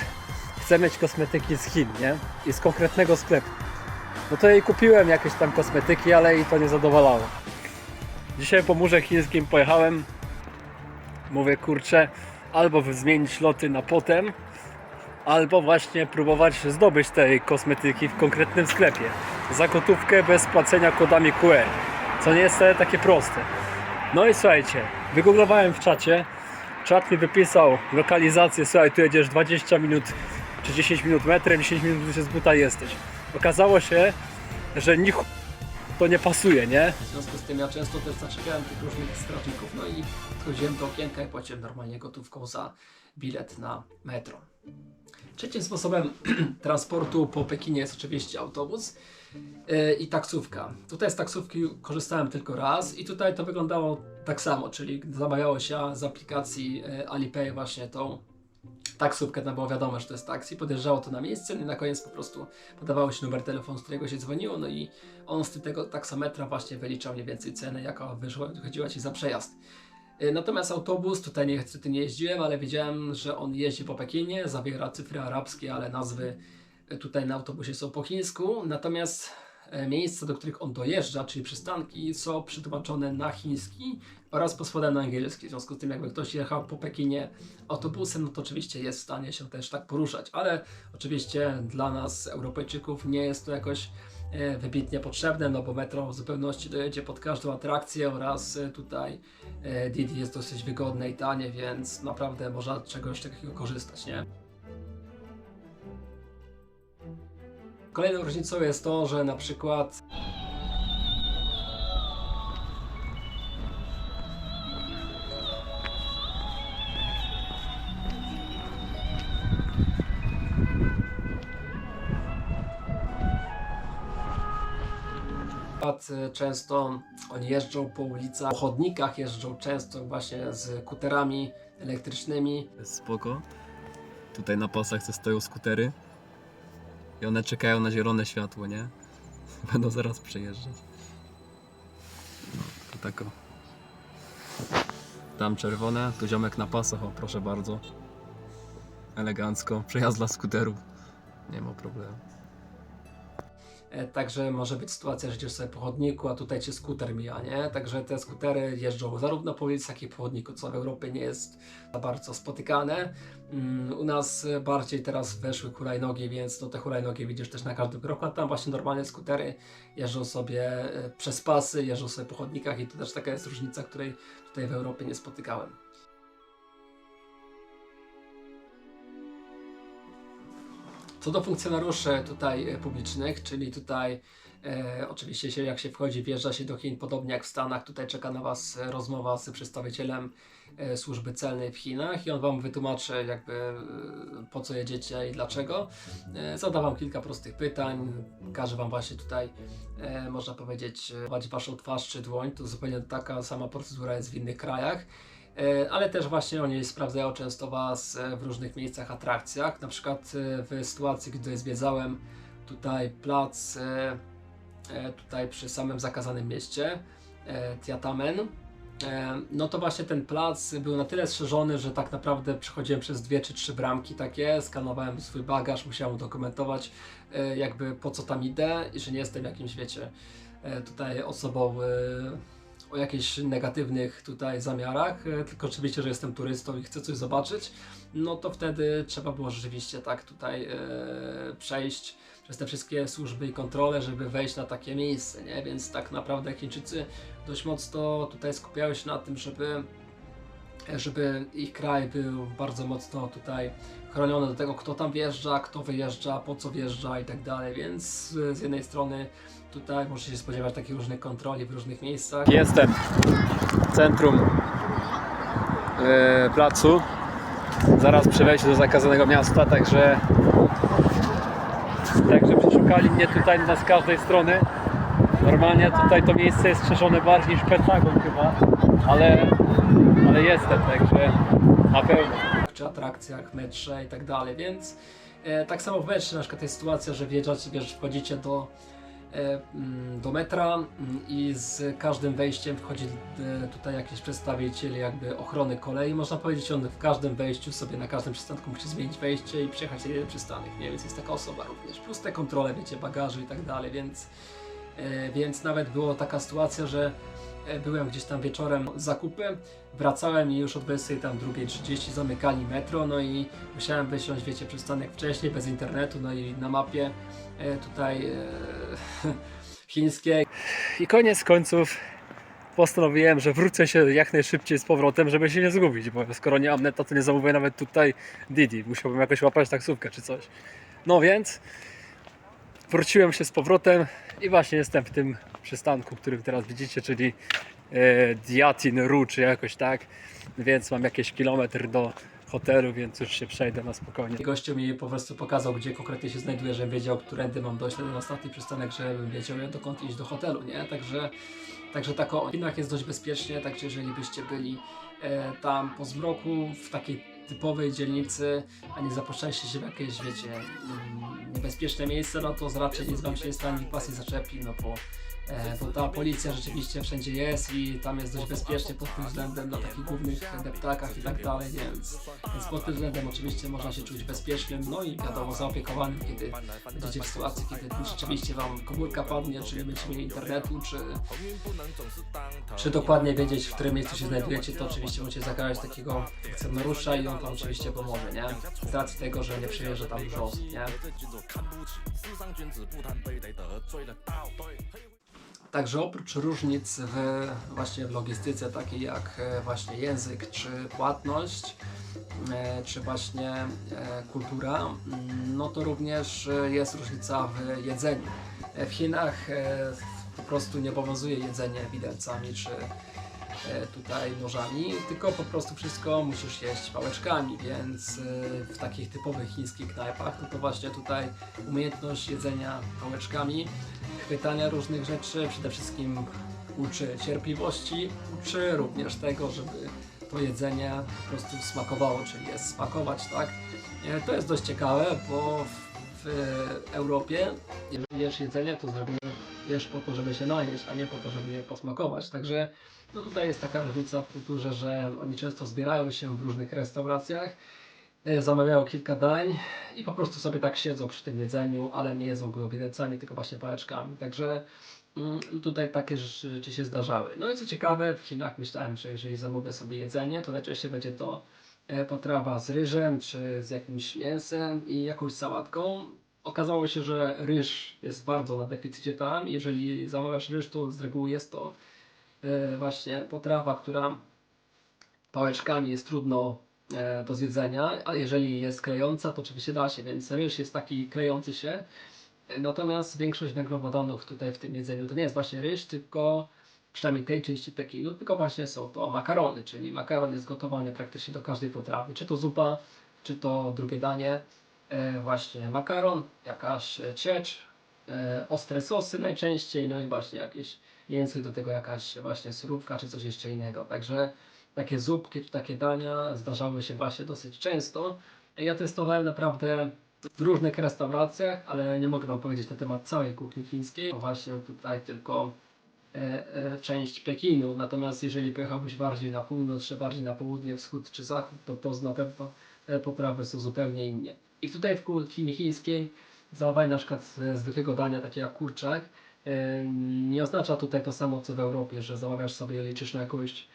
chce mieć kosmetyki z Chin, nie? I z konkretnego sklepu. No to jej kupiłem jakieś tam kosmetyki, ale jej to nie zadowalało. Dzisiaj po murze chińskim pojechałem, mówię kurczę, albo zmienić loty na potem, albo właśnie próbować zdobyć tej kosmetyki w konkretnym sklepie za gotówkę bez płacenia kodami QR, co nie jest wcale takie proste. No i słuchajcie, wygooglowałem w czacie, czat mi wypisał lokalizację, słuchaj, tu jedziesz 20 minut czy 10 minut metrem, 10 minut już z buta jesteś. Okazało się, że to nie pasuje, nie? W związku z tym ja często też zaczepiałem tych różnych strażników, no i wchodziłem do okienka i płaciłem normalnie gotówką za bilet na metro. Trzecim sposobem transportu po Pekinie jest oczywiście autobus i taksówka. Tutaj z taksówki korzystałem tylko raz i tutaj to wyglądało tak samo, czyli zamawiało się z aplikacji Alipay właśnie tą taksówkę, no było wiadomo, że to jest taksi, podjeżdżało to na miejsce i na koniec po prostu podawało się numer telefonu, z którego się dzwoniło, no i on z tego taksometra właśnie wyliczał mniej więcej cenę, jaka wychodziła Ci za przejazd. Natomiast autobus, tutaj niestety nie jeździłem, ale wiedziałem, że on jeździ po Pekinie, zawiera cyfry arabskie, ale nazwy tutaj na autobusie są po chińsku, natomiast miejsca, do których on dojeżdża, czyli przystanki, są przetłumaczone na chiński oraz posłane na angielski. W związku z tym, jakby ktoś jechał po Pekinie autobusem, no to oczywiście jest w stanie się też tak poruszać, ale oczywiście dla nas, Europejczyków, nie jest to jakoś wybitnie potrzebne, no bo metro w zupełności dojedzie pod każdą atrakcję oraz tutaj Didi jest dosyć wygodne i tanie, więc naprawdę można czegoś takiego korzystać, nie? Kolejną różnicą jest to, że na przykład często oni jeżdżą po ulicach, po chodnikach jeżdżą często właśnie z skuterami elektrycznymi. Spoko. Tutaj na pasach co stoją skutery. I one czekają na zielone światło, nie? Będą zaraz przejeżdżać. No, to tak o. Tam czerwone, tu ziomek na pasach, o proszę bardzo. Elegancko, przejazd dla skuterów. Nie ma problemu. Także może być sytuacja, że idziesz sobie po chodniku, a tutaj cię skuter mija, nie? Także te skutery jeżdżą zarówno po ulicy, jak i po chodniku, co w Europie nie jest za bardzo spotykane. U nas bardziej teraz weszły hulajnogi, więc no te hulajnogi widzisz też na każdym kroku, a tam właśnie normalne skutery jeżdżą sobie przez pasy, jeżdżą sobie po chodnikach i to też taka jest różnica, której tutaj w Europie nie spotykałem. Co do funkcjonariuszy tutaj publicznych, czyli tutaj oczywiście jak się wchodzi, wjeżdża się do Chin, podobnie jak w Stanach, tutaj czeka na Was rozmowa z przedstawicielem służby celnej w Chinach i on Wam wytłumaczy jakby po co jedziecie i dlaczego. Zada Wam kilka prostych pytań, każe Wam właśnie tutaj, można powiedzieć, Waszą twarz czy dłoń, to zupełnie taka sama procedura jest w innych krajach. Ale też właśnie oni sprawdzają często Was w różnych miejscach, atrakcjach. Na przykład w sytuacji, gdy zwiedzałem tutaj plac tutaj przy samym zakazanym mieście Tiananmen, no to właśnie ten plac był na tyle strzeżony, że tak naprawdę przechodziłem przez 2 czy 3 bramki takie, skanowałem swój bagaż, musiałem udokumentować jakby po co tam idę i że nie jestem jakimś, wiecie, tutaj osobą o jakichś negatywnych tutaj zamiarach, tylko oczywiście, że jestem turystą i chcę coś zobaczyć, no to wtedy trzeba było rzeczywiście tak tutaj przejść przez te wszystkie służby i kontrole, żeby wejść na takie miejsce, nie? Więc tak naprawdę Chińczycy dość mocno tutaj skupiają się na tym, żeby ich kraj był bardzo mocno tutaj chroniony do tego, kto tam wjeżdża, kto wyjeżdża, po co wjeżdża i tak dalej, więc z jednej strony tutaj możecie się spodziewać takich różnych kontroli w różnych miejscach. Jestem w centrum placu, zaraz przy wejściu do zakazanego miasta, także przeszukali mnie tutaj z każdej strony. Normalnie tutaj to miejsce jest strzeżone bardziej niż Pentagon chyba, ale jestem, także na pełno. Czy atrakcjach, metrze i tak dalej, więc tak samo w metrze na przykład jest sytuacja, że wchodzicie do metra i z każdym wejściem wchodzi tutaj jakiś przedstawiciel jakby ochrony kolei, można powiedzieć, on w każdym wejściu sobie na każdym przystanku musi zmienić wejście i przejechać jeden przystanek, nie? Więc jest taka osoba również, plus te kontrole, wiecie, bagaży i tak dalej, więc nawet była taka sytuacja, że byłem gdzieś tam wieczorem zakupy, wracałem i już o 22:30 zamykali metro, no i musiałem wysiąść, wiecie, przystanek wcześniej, bez internetu, no i na mapie tutaj chińskiej. I koniec końców postanowiłem, że wrócę się jak najszybciej z powrotem, żeby się nie zgubić, bo skoro nie mam neta, to nie zamówię nawet tutaj Didi, musiałbym jakoś łapać taksówkę czy coś. No więc wróciłem się z powrotem i właśnie jestem w tym przystanku, który teraz widzicie, czyli Diatin-Ru czy jakoś tak, więc mam jakieś kilometr do hotelu, więc już się przejdę na spokojnie. Gościu mi po prostu pokazał, gdzie konkretnie się znajduję, żebym wiedział, którędy mam dojść na ostatni przystanek, żebym wiedział, dokąd iść do hotelu, nie? Także tak o Chinach jest dość bezpiecznie, także jeżeli byście byli tam po zmroku, w takiej typowej dzielnicy, a nie zapuszczaliście się w jakieś, wiecie, niebezpieczne miejsce, no to raczej nic Wam się nie stanie, nikt Was nie zaczepi, no bo ta policja rzeczywiście wszędzie jest i tam jest dość bezpiecznie pod tym względem na takich głównych deptakach i tak dalej, więc pod tym względem oczywiście można się czuć bezpiecznym, no i wiadomo zaopiekowanym, kiedy będziecie w sytuacji, kiedy rzeczywiście Wam komórka padnie, czy nie będziecie mieli internetu, czy dokładnie wiedzieć, w którym miejscu się znajdujecie, to oczywiście możecie zagadać takiego funkcjonariusza i on Wam oczywiście pomoże, nie? Z racji tego, że nie przyjeżdża tam dużo osób, nie? Także oprócz różnic właśnie w logistyce, takiej jak właśnie język, czy płatność, czy właśnie kultura, no to również jest różnica w jedzeniu. W Chinach po prostu nie obowiązuje jedzenie widelcami, czy tutaj nożami, tylko po prostu wszystko musisz jeść pałeczkami, więc w takich typowych chińskich knajpach, no to właśnie tutaj umiejętność jedzenia pałeczkami, chwytania różnych rzeczy, przede wszystkim uczy cierpliwości, uczy również tego, żeby to jedzenie po prostu smakowało, czyli jest smakować, tak? To jest dość ciekawe, bo w Europie, jeżeli jesz jedzenie, to jesz po to, żeby się najeść, a nie po to, żeby je posmakować. Także no tutaj jest taka różnica w kulturze, że oni często zbierają się w różnych restauracjach zamawiają kilka dań i po prostu sobie tak siedzą przy tym jedzeniu, ale nie jedzą go widelcami, tylko właśnie pałeczkami. Także tutaj takie rzeczy się zdarzały. No i co ciekawe, w Chinach myślałem, że jeżeli zamówię sobie jedzenie, to najczęściej będzie to potrawa z ryżem, czy z jakimś mięsem i jakąś sałatką. Okazało się, że ryż jest bardzo na deficycie tam. Jeżeli zamawiasz ryż, to z reguły jest to właśnie potrawa, która pałeczkami jest trudno do zjedzenia, a jeżeli jest klejąca, to oczywiście da się, więc ryż jest taki klejący się. Natomiast większość węglowodanów tutaj w tym jedzeniu to nie jest właśnie ryż, tylko przynajmniej tej części Pekinu, tylko właśnie są to makarony, czyli makaron jest gotowany praktycznie do każdej potrawy, czy to zupa, czy to drugie danie, właśnie makaron, jakaś ciecz, ostre sosy najczęściej, no i właśnie jakieś język, do tego jakaś właśnie surówka, czy coś jeszcze innego. Także takie zupki, czy takie dania zdarzały się właśnie dosyć często. Ja testowałem naprawdę w różnych restauracjach, ale nie mogę wam powiedzieć na temat całej kuchni chińskiej. Właśnie tutaj tylko część Pekinu. Natomiast jeżeli pojechałbyś bardziej na północ, czy bardziej na południe, wschód czy zachód, to na pewno poprawy są zupełnie inne. I tutaj w kuchni chińskiej zamawianie na przykład zwykłego dania, takiego jak kurczak, nie oznacza tutaj to samo co w Europie, że zamawiasz sobie, liczysz na jakąś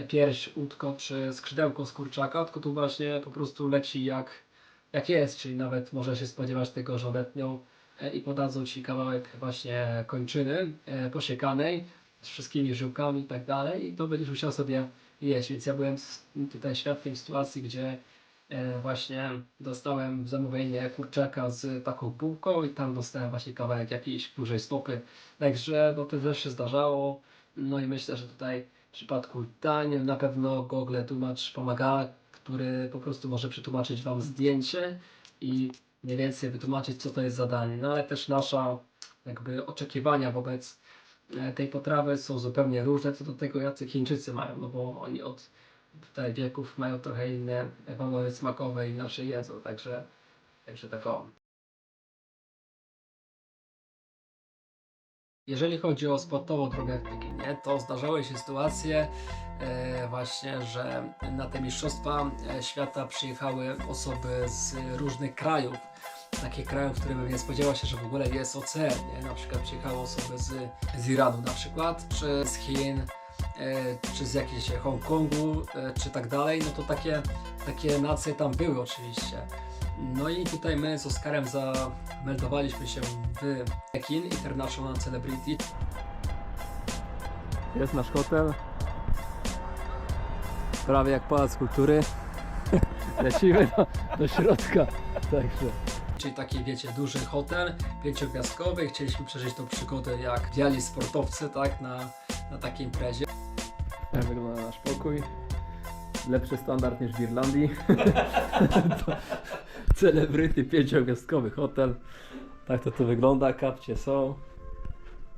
pierś, łódko czy skrzydełko z kurczaka, tylko tu właśnie po prostu leci jak jest, czyli nawet możesz się spodziewać tego, że odetnią i podadzą ci kawałek właśnie kończyny posiekanej z wszystkimi żyłkami i tak dalej i to będziesz musiał sobie jeść, więc ja byłem tutaj świadkiem sytuacji, gdzie właśnie dostałem zamówienie kurczaka z taką bułką i tam dostałem właśnie kawałek jakiejś kurzej stopy, także no to też się zdarzało, no i myślę, że tutaj w przypadku dań na pewno Google Tłumacz pomaga, który po prostu może przetłumaczyć wam zdjęcie i mniej więcej wytłumaczyć, co to jest zadanie. No ale też nasza jakby oczekiwania wobec tej potrawy są zupełnie różne co do tego, jacy Chińczycy mają, no bo oni od tutaj wieków mają trochę inne walory smakowe i inaczej jedzą, także tak o. Jeżeli chodzi o sportową drogę w Pekinie, to zdarzały się sytuacje właśnie, że na te mistrzostwa świata przyjechały osoby z różnych krajów. Takich krajów, w których bym nie spodziewał się, że w ogóle jest ocean, nie? Na przykład przyjechały osoby z Iranu na przykład, czy z Chin, czy z jakiegoś Hongkongu, czy tak dalej, no to takie nacje tam były oczywiście. No i tutaj my z Oskarem zameldowaliśmy się w Pekin International Celebrity. Jest nasz hotel. Prawie jak Pałac Kultury. Lecimy do środka. Także. Czyli taki, wiecie, duży hotel 5-gwiazdkowy. Chcieliśmy przeżyć tą przygodę jak biali sportowcy, tak, na takiej imprezie. Tak wygląda nasz pokój. Lepszy standard niż w Irlandii. Celebryty 5-gwiazdkowy hotel. Tak to wygląda, kapcie są.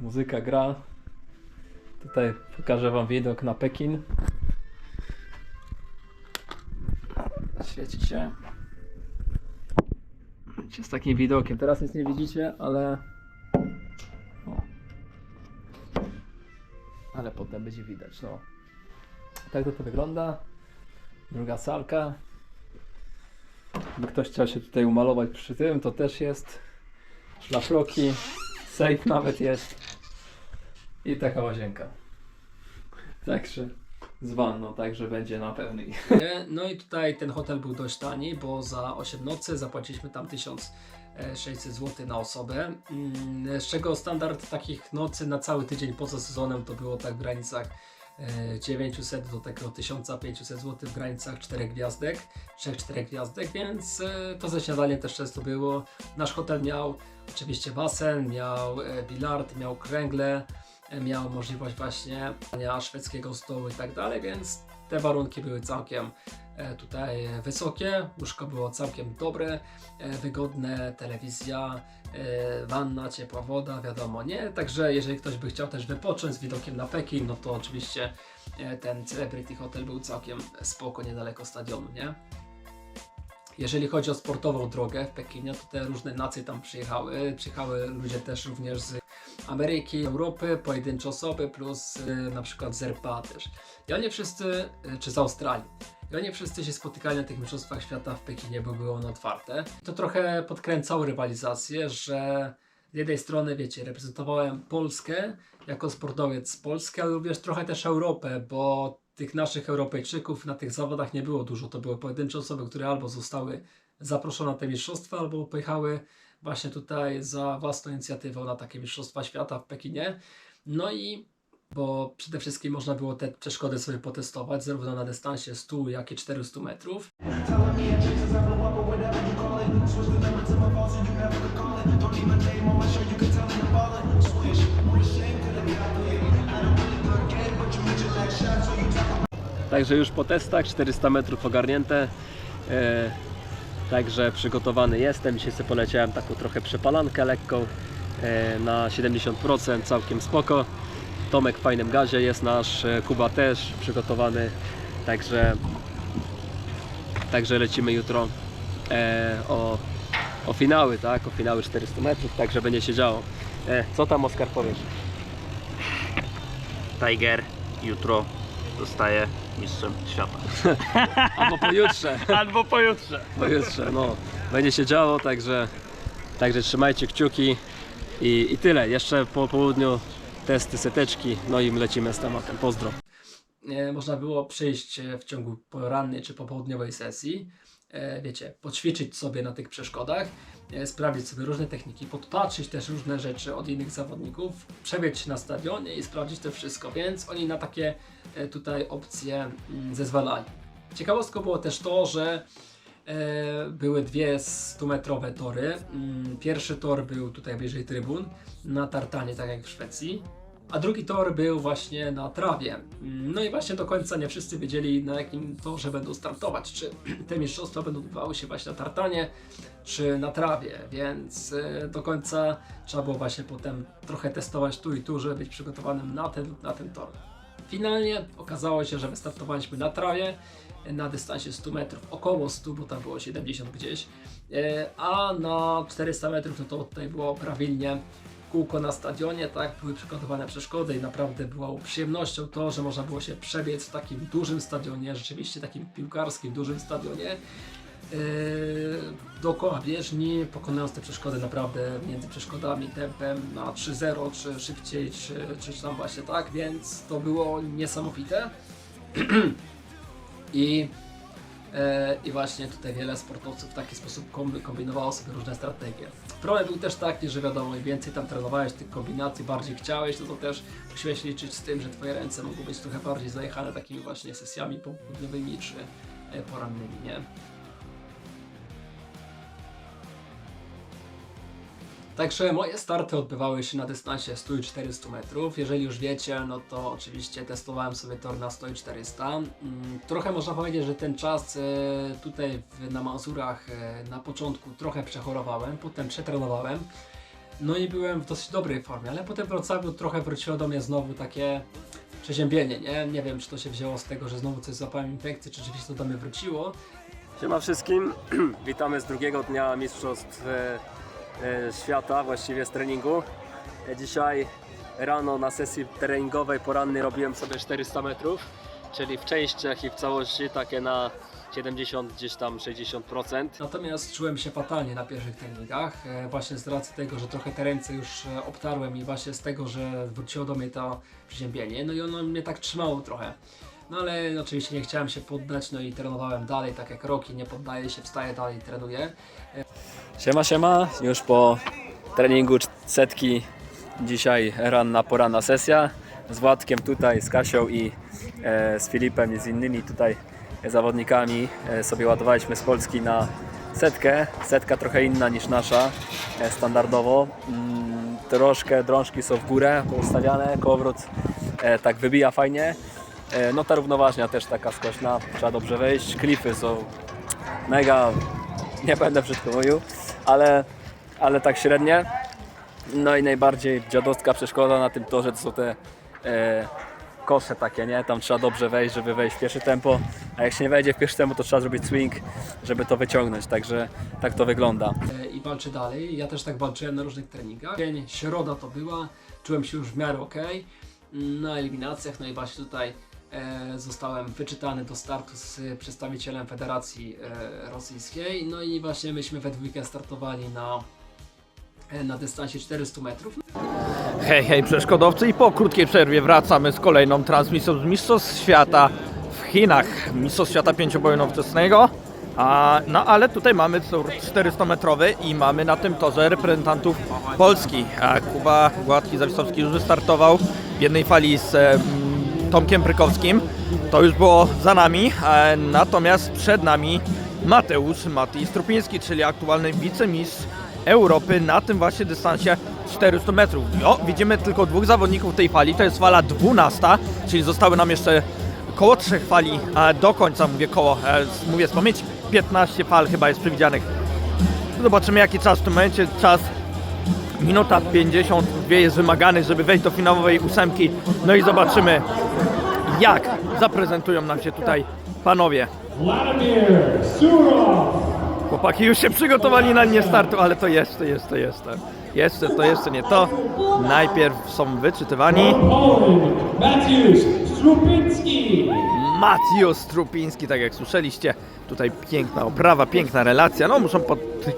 Muzyka gra. Tutaj pokażę wam widok na Pekin. Świeci się. Z takim widokiem. Teraz nic nie widzicie, ale... Ale potem będzie widać, no. Tak to wygląda. Druga salka. Gdyby ktoś chciał się tutaj umalować przy tym, to też jest. Szlafroki, safe nawet jest. I taka łazienka. Także z wanną, także będzie na pełnej. No i tutaj ten hotel był dość tani, bo za 8 nocy zapłaciliśmy tam 1600 zł na osobę. Z czego standard takich nocy na cały tydzień poza sezonem to było tak w granicach 900 do tego 1500 zł w granicach 4 gwiazdek, 3-4 gwiazdek, więc to ze śniadaniem też często było. Nasz hotel miał oczywiście basen, miał bilard, miał kręgle, miał możliwość właśnie szwedzkiego stołu i tak dalej, więc te warunki były całkiem tutaj wysokie, łóżko było całkiem dobre, wygodne, telewizja, wanna, ciepła woda, wiadomo, nie? Także jeżeli ktoś by chciał też wypocząć z widokiem na Pekin, no to oczywiście ten Celebrity Hotel był całkiem spoko, niedaleko stadionu, nie? Jeżeli chodzi o sportową drogę w Pekinie, to te różne nacje tam przyjechały ludzie też również z Ameryki, Europy, pojedyncze osoby plus na przykład z RPA też. I oni wszyscy, czy z Australii. i oni wszyscy się spotykali na tych mistrzostwach świata w Pekinie, bo były one otwarte. To trochę podkręcało rywalizację, że z jednej strony, wiecie, reprezentowałem Polskę jako sportowiec z Polski, ale również trochę też Europę, bo tych naszych Europejczyków na tych zawodach nie było dużo. To były pojedyncze osoby, które albo zostały zaproszone na te mistrzostwa, albo pojechały właśnie tutaj za własną inicjatywą na takie mistrzostwa świata w Pekinie. No i bo przede wszystkim można było te przeszkody sobie potestować, zarówno na dystansie 100, jak i 400 metrów. Także już po testach 400 metrów ogarnięte. Także przygotowany jestem. Dzisiaj sobie poleciałem taką trochę przepalankę lekką na 70%, całkiem spoko. Tomek w fajnym gazie jest nasz, Kuba też przygotowany. Także lecimy jutro o finały, tak? O finały 400 metrów, także będzie się działo. Co tam, Oskar, powiesz? Tiger jutro zostaje mistrzem świata. Albo pojutrze. Albo pojutrze. Pojutrze, no. Będzie się działo, także trzymajcie kciuki i tyle. Jeszcze po południu testy, seteczki, no i lecimy z tematem. Pozdro. Można było przyjść w ciągu porannej czy popołudniowej sesji, wiecie, poćwiczyć sobie na tych przeszkodach, sprawdzić sobie różne techniki, podpatrzeć też różne rzeczy od innych zawodników, przebiec się na stadionie i sprawdzić to wszystko, więc oni na takie tutaj opcje zezwalali. Ciekawostką było też to, że były dwie 100-metrowe tory. Pierwszy tor był tutaj bliżej trybun, na tartanie, tak jak w Szwecji. A drugi tor był właśnie na trawie. No i właśnie do końca nie wszyscy wiedzieli, na jakim torze będą startować. Czy te mistrzostwa będą odbywały się właśnie na tartanie, czy na trawie. Więc do końca trzeba było właśnie potem trochę testować tu i tu, żeby być przygotowanym na ten tor. Finalnie okazało się, że wystartowaliśmy na trawie, na dystansie 100 metrów, około 100, bo tam było 70 gdzieś. A na 400 metrów, no to tutaj było prawilnie kółko na stadionie, tak, były przygotowane przeszkody i naprawdę było przyjemnością to, że można było się przebiec w takim dużym stadionie, rzeczywiście takim piłkarskim dużym stadionie, dookoła bieżni, pokonując te przeszkody naprawdę między przeszkodami tempem na 3-0, czy szybciej, czy tam właśnie tak, więc to było niesamowite. I właśnie tutaj wiele sportowców w taki sposób kombinowało sobie różne strategie. Problem był też taki, że wiadomo, im więcej tam trenowałeś tych kombinacji, bardziej chciałeś, to też musiałeś liczyć z tym, że twoje ręce mogą być trochę bardziej zajechane takimi właśnie sesjami popołudniowymi czy porannymi, nie? Także moje starty odbywały się na dystansie 100 i 400 metrów. Jeżeli już wiecie, no to oczywiście testowałem sobie tor na 100 i 400. Trochę można powiedzieć, że ten czas tutaj na Mazurach na początku trochę przechorowałem, potem przetrenowałem. No i byłem w dosyć dobrej formie, ale potem trochę wróciło do mnie znowu takie przeziębienie, nie? Nie wiem, czy to się wzięło z tego, że znowu coś złapałem infekcję, czy rzeczywiście to do mnie wróciło. Siema wszystkim, witamy z drugiego dnia mistrzostw świata, właściwie z treningu. Dzisiaj rano na sesji treningowej porannej robiłem sobie 400 metrów, czyli w częściach i w całości takie na 70, gdzieś tam 60%. Natomiast czułem się fatalnie na pierwszych treningach, właśnie z racji tego, że trochę te ręce już obtarłem i właśnie z tego, że wróciło do mnie to przeziębienie, no i ono mnie tak trzymało trochę. No ale oczywiście nie chciałem się poddać, no i trenowałem dalej, tak jak Rocky, nie poddaję się, wstaję dalej, trenuję. Siema, już po treningu setki, dzisiaj poranna sesja z Władkiem tutaj, z Kasią i z Filipem i z innymi tutaj zawodnikami sobie ładowaliśmy z Polski na setkę. Setka trochę inna niż nasza, standardowo. Troszkę drążki są w górę poustawiane, kołowrót tak wybija fajnie. No ta równoważnia też taka skośna, trzeba dobrze wejść. Klify są mega, nie będę brzydko mówił, ale tak średnie. No i najbardziej dziadowska przeszkoda na tym torze to są te kosze takie, nie? Tam trzeba dobrze wejść, żeby wejść w pierwsze tempo, a jak się nie wejdzie w pierwsze tempo, to trzeba zrobić swing, żeby to wyciągnąć, także tak to wygląda. I walczy dalej, ja też tak walczyłem na różnych treningach. Dzień, środa to była, czułem się już w miarę ok na eliminacjach, no i właśnie tutaj zostałem wyczytany do startu z przedstawicielem Federacji Rosyjskiej. No i właśnie myśmy we dwójkę startowali na dystansie 400 metrów. Hej, hej przeszkodowcy, i po krótkiej przerwie wracamy z kolejną transmisją z Mistrzostw Świata w Chinach. Mistrzostw Świata pięcioboju nowoczesnego. No ale tutaj mamy tor 400-metrowy i mamy na tym torze reprezentantów Polski. Kuba Gładki-Zawisowski już wystartował w jednej fali z Tomkiem Prykowskim. To już było za nami, natomiast przed nami Mateusz Mati Strupiński, czyli aktualny wicemistrz Europy na tym właśnie dystansie 400 metrów. Widzimy tylko dwóch zawodników tej fali, to jest fala 12, czyli zostały nam jeszcze koło 3 fali do końca, mówię z pamięci, 15 fal chyba jest przewidzianych. Zobaczymy jaki czas w tym momencie, czas minuta 52 jest wymagany, żeby wejść do finałowej 8. No i zobaczymy jak zaprezentują nam się tutaj panowie. Chłopaki już się przygotowali na nie startu, ale to jeszcze nie to. Najpierw są wyczytywani. Mateusz Strupiński, tak jak słyszeliście. Tutaj piękna oprawa, piękna relacja. No muszą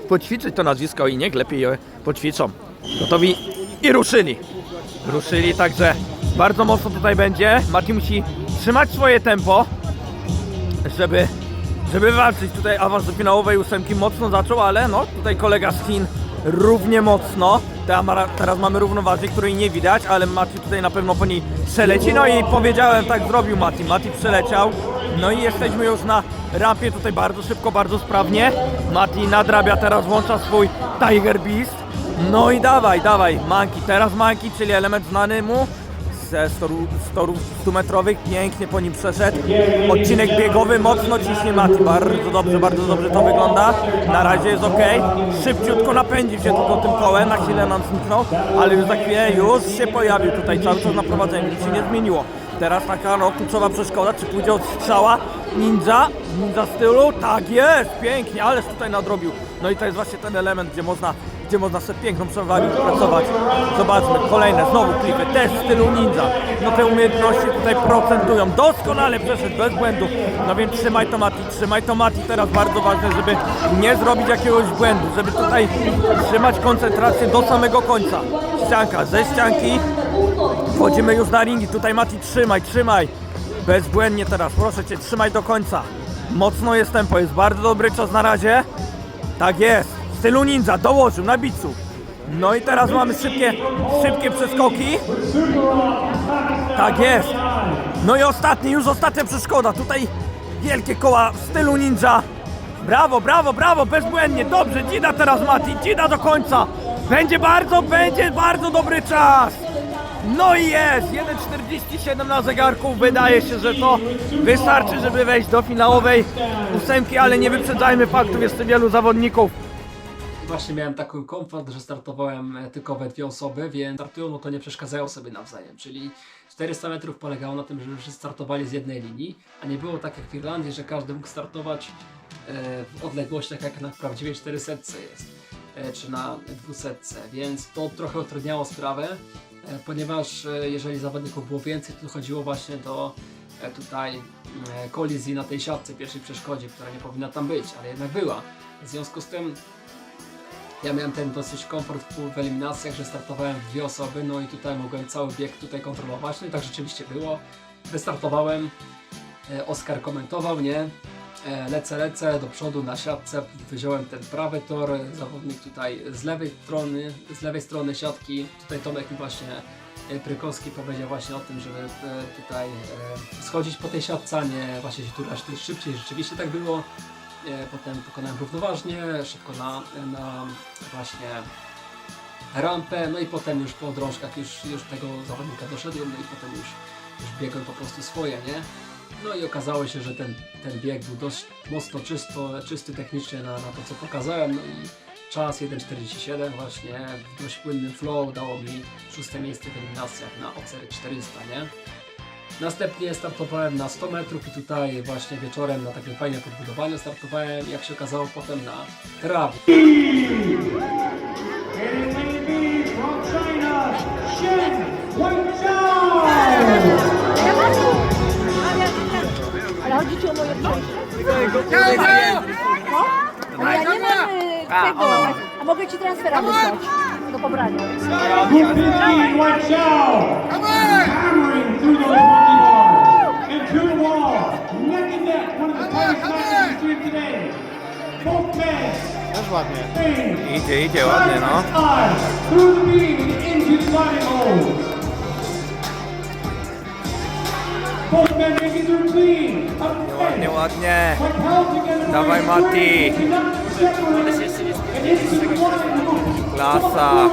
poćwiczyć to nazwisko i niech lepiej je poćwiczą. Gotowi i ruszyli. Także bardzo mocno tutaj będzie. Mati musi trzymać swoje tempo, żeby walczyć. Tutaj awans do finałowej 8 mocno zaczął, ale no tutaj kolega z Chin równie mocno. Teraz mamy równoważnik, której nie widać, ale Mati tutaj na pewno po niej przeleci. No i powiedziałem, tak zrobił Mati. Mati przeleciał. No i jesteśmy już na rampie tutaj bardzo szybko, bardzo sprawnie. Mati nadrabia, teraz włącza swój Tiger Beast. No i dawaj, Monkey. Teraz Monkey, czyli element znany mu ze torów 100-metrowych, pięknie po nim przeszedł. Odcinek biegowy, mocno ciśnie Mati, bardzo dobrze to wygląda. Na razie jest ok, szybciutko napędził się tylko tym kołem, na chwilę nam zniknął, ale już za chwilę już się pojawił tutaj, cały czas na prowadzeniu, nic się nie zmieniło. Teraz taka kluczowa przeszkoda, czy pójdzie od strzała, ninja stylu, tak jest, pięknie, ależ tutaj nadrobił. No i to jest właśnie ten element, gdzie można sobie piękną przewagę pracować. Zobaczmy, kolejne znowu klipy, też w stylu ninja. No te umiejętności tutaj procentują. Doskonale przeszedł, bez błędu. No więc trzymaj to Mati. Teraz bardzo ważne, żeby nie zrobić jakiegoś błędu, żeby tutaj trzymać koncentrację do samego końca. Ścianka, ze ścianki wchodzimy już na ringi. Tutaj Mati, trzymaj. Bezbłędnie teraz, proszę Cię, trzymaj do końca. Mocno jest tempo, jest bardzo dobry czas na razie. Tak jest. W stylu ninja, dołożył na bicu. No i teraz mamy szybkie przeskoki. Tak jest. No i ostatnia przeszkoda. Tutaj wielkie koła w stylu ninja. Brawo, bezbłędnie. Dobrze, Dzida teraz Mati, Dzida do końca. Będzie bardzo dobry czas. No i jest, 1:47 na zegarku. Wydaje się, że to wystarczy, żeby wejść do finałowej 8, ale nie wyprzedzajmy faktów, jest wielu zawodników. Właśnie miałem taki komfort, że startowałem tylko we 2 osoby, więc startują, no to nie przeszkadzają sobie nawzajem, czyli 400 metrów polegało na tym, że wszyscy startowali z jednej linii, a nie było tak jak w Irlandii, że każdy mógł startować w odległościach jak na prawdziwej 400 jest, czy na 200, więc to trochę utrudniało sprawę, ponieważ jeżeli zawodników było więcej, to dochodziło właśnie do tutaj kolizji na tej siatce, pierwszej przeszkodzie, która nie powinna tam być, ale jednak była. W związku z tym ja miałem ten dosyć komfort w eliminacjach, że startowałem w 2 osoby, no i tutaj mogłem cały bieg tutaj kontrolować, no i tak rzeczywiście było. Wystartowałem, Oskar komentował, nie? Lecę do przodu na siatce, wziąłem ten prawy tor, zawodnik tutaj z lewej strony siatki, tutaj Tomek mi właśnie Prykowski powiedział właśnie o tym, żeby tutaj schodzić po tej siatce, a nie właśnie się tu szybciej, rzeczywiście tak było. Potem pokonałem równoważnie, szybko na właśnie rampę, no i potem już po drążkach już tego zawodnika doszedłem, no i potem już biegłem po prostu swoje, nie? No i okazało się, że ten bieg był dość mocno czysty technicznie na to, co pokazałem, no i czas 1:47 właśnie w dość płynnym flow dało mi 6. miejsce w eliminacjach na OCR 400, nie? Następnie startowałem na 100 metrów i tutaj właśnie wieczorem na takim fajnym podbudowaniu startowałem, jak się okazało, potem na trawie. Mogę ci transfera wysłać do pobrania. Group 15, watch out! Hammering through those monkey bars. And to the wall. Neck and neck. One of the tightest matches in history of today. Both men. Też ładnie. Idzie ładnie, no. Through the beam and into the diving hole. Both men make it through clean. Ładnie, ładnie. Dawaj, Mati. Klasa.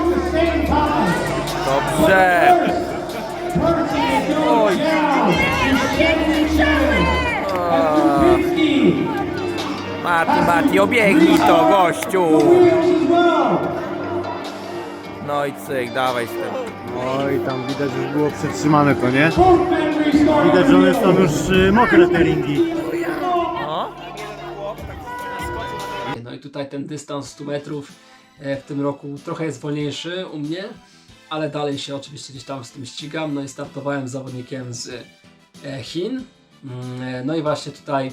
Dobrze. Oj. Mati, obiegnij to, gościu. No i cyk, dawaj z tym. Oj, tam widać, już było przetrzymane to, nie? Widać, że one są już mokre te ringi. No i tutaj ten dystans 100 metrów w tym roku trochę jest wolniejszy u mnie, ale dalej się oczywiście gdzieś tam z tym ścigam. No i startowałem z zawodnikiem z Chin. No i właśnie tutaj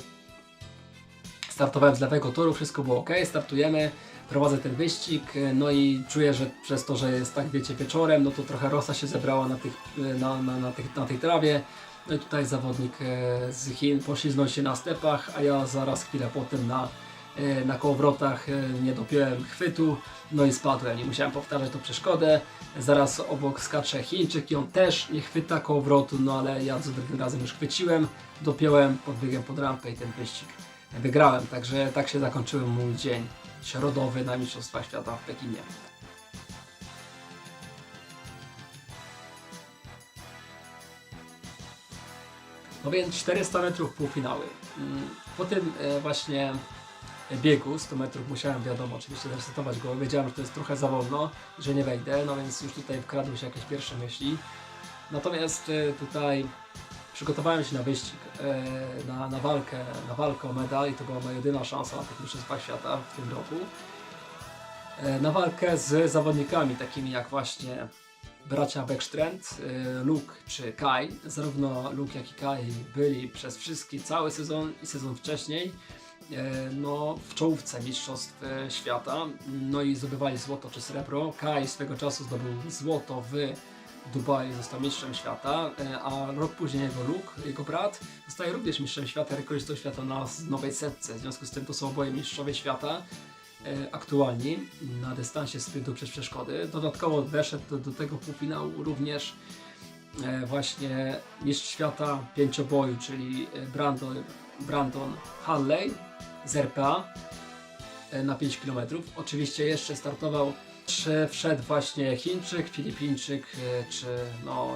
startowałem z lewego toru, wszystko było ok, startujemy, prowadzę ten wyścig, no i czuję, że przez to, że jest tak, wiecie, wieczorem, no to trochę rosa się zebrała na tej trawie. No i tutaj zawodnik z Chin pośliznął się na stepach, a ja zaraz chwilę potem na kołowrotach nie dopiąłem chwytu, no i spadłem. Nie musiałem powtarzać tą przeszkodę. Zaraz obok skacze Chińczyk i on też nie chwyta kołowrotu, no ale ja za drugim razem już chwyciłem, dopiąłem, podbiegłem pod rampę i ten wyścig wygrałem. Także tak się zakończył mój dzień środowy na Mistrzostwach Świata w Pekinie. No więc 400 metrów półfinały. Po tym właśnie biegu 100 metrów musiałem, wiadomo, oczywiście zresetować go. Wiedziałem, że to jest trochę za wolno, że nie wejdę, no więc już tutaj wkradły się jakieś pierwsze myśli. Natomiast tutaj przygotowałem się na wyścig, na walkę o medal i to była moja jedyna szansa na tych Mistrzostwach Świata w tym roku. Na walkę z zawodnikami takimi jak właśnie bracia Beckstrand, Luke czy Kai. Zarówno Luke jak i Kai byli przez cały sezon i sezon wcześniej no, w czołówce Mistrzostw Świata, no i zdobywali złoto czy srebro. Kai swego czasu zdobył złoto w Dubaju, został mistrzem świata, a rok później jego brat, zostaje również mistrzem świata, rekordistą świata na nowej setce. W związku z tym to są oboje mistrzowie świata aktualni na dystansie sprintu przez przeszkody. Dodatkowo weszedł do tego półfinału również właśnie mistrz świata pięcioboju, czyli Brandon Halley z RPA na 5 km. Oczywiście jeszcze startował, wszedł właśnie Chińczyk, Filipińczyk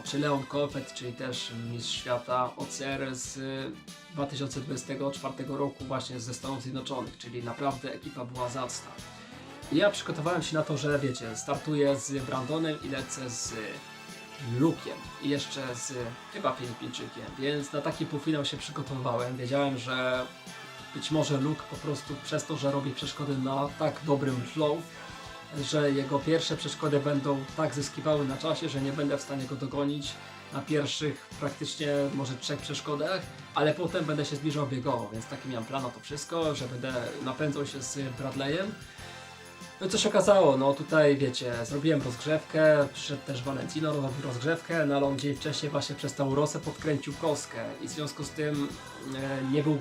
czy Leon Kolfet, czyli też mistrz świata OCR z 2024 roku właśnie ze Stanów Zjednoczonych, czyli naprawdę ekipa była zacna. I ja przygotowałem się na to, że wiecie, startuję z Brandonem i lecę z Luke'iem i jeszcze z chyba Filipińczykiem, więc na taki półfinał się przygotowywałem. Wiedziałem, że być może Luke po prostu przez to, że robi przeszkody na tak dobrym flow, że jego pierwsze przeszkody będą tak zyskiwały na czasie, że nie będę w stanie go dogonić na pierwszych praktycznie może 3 przeszkodach, ale potem będę się zbliżał biegowo, więc taki miałem plan na to wszystko, że będę napędzał się z Bradleyem. No i co się okazało, no tutaj wiecie, zrobiłem rozgrzewkę, przyszedł też Valentino, robił rozgrzewkę, no ale on dzień wcześniej właśnie przez tą Rosę podkręcił kostkę i w związku z tym nie był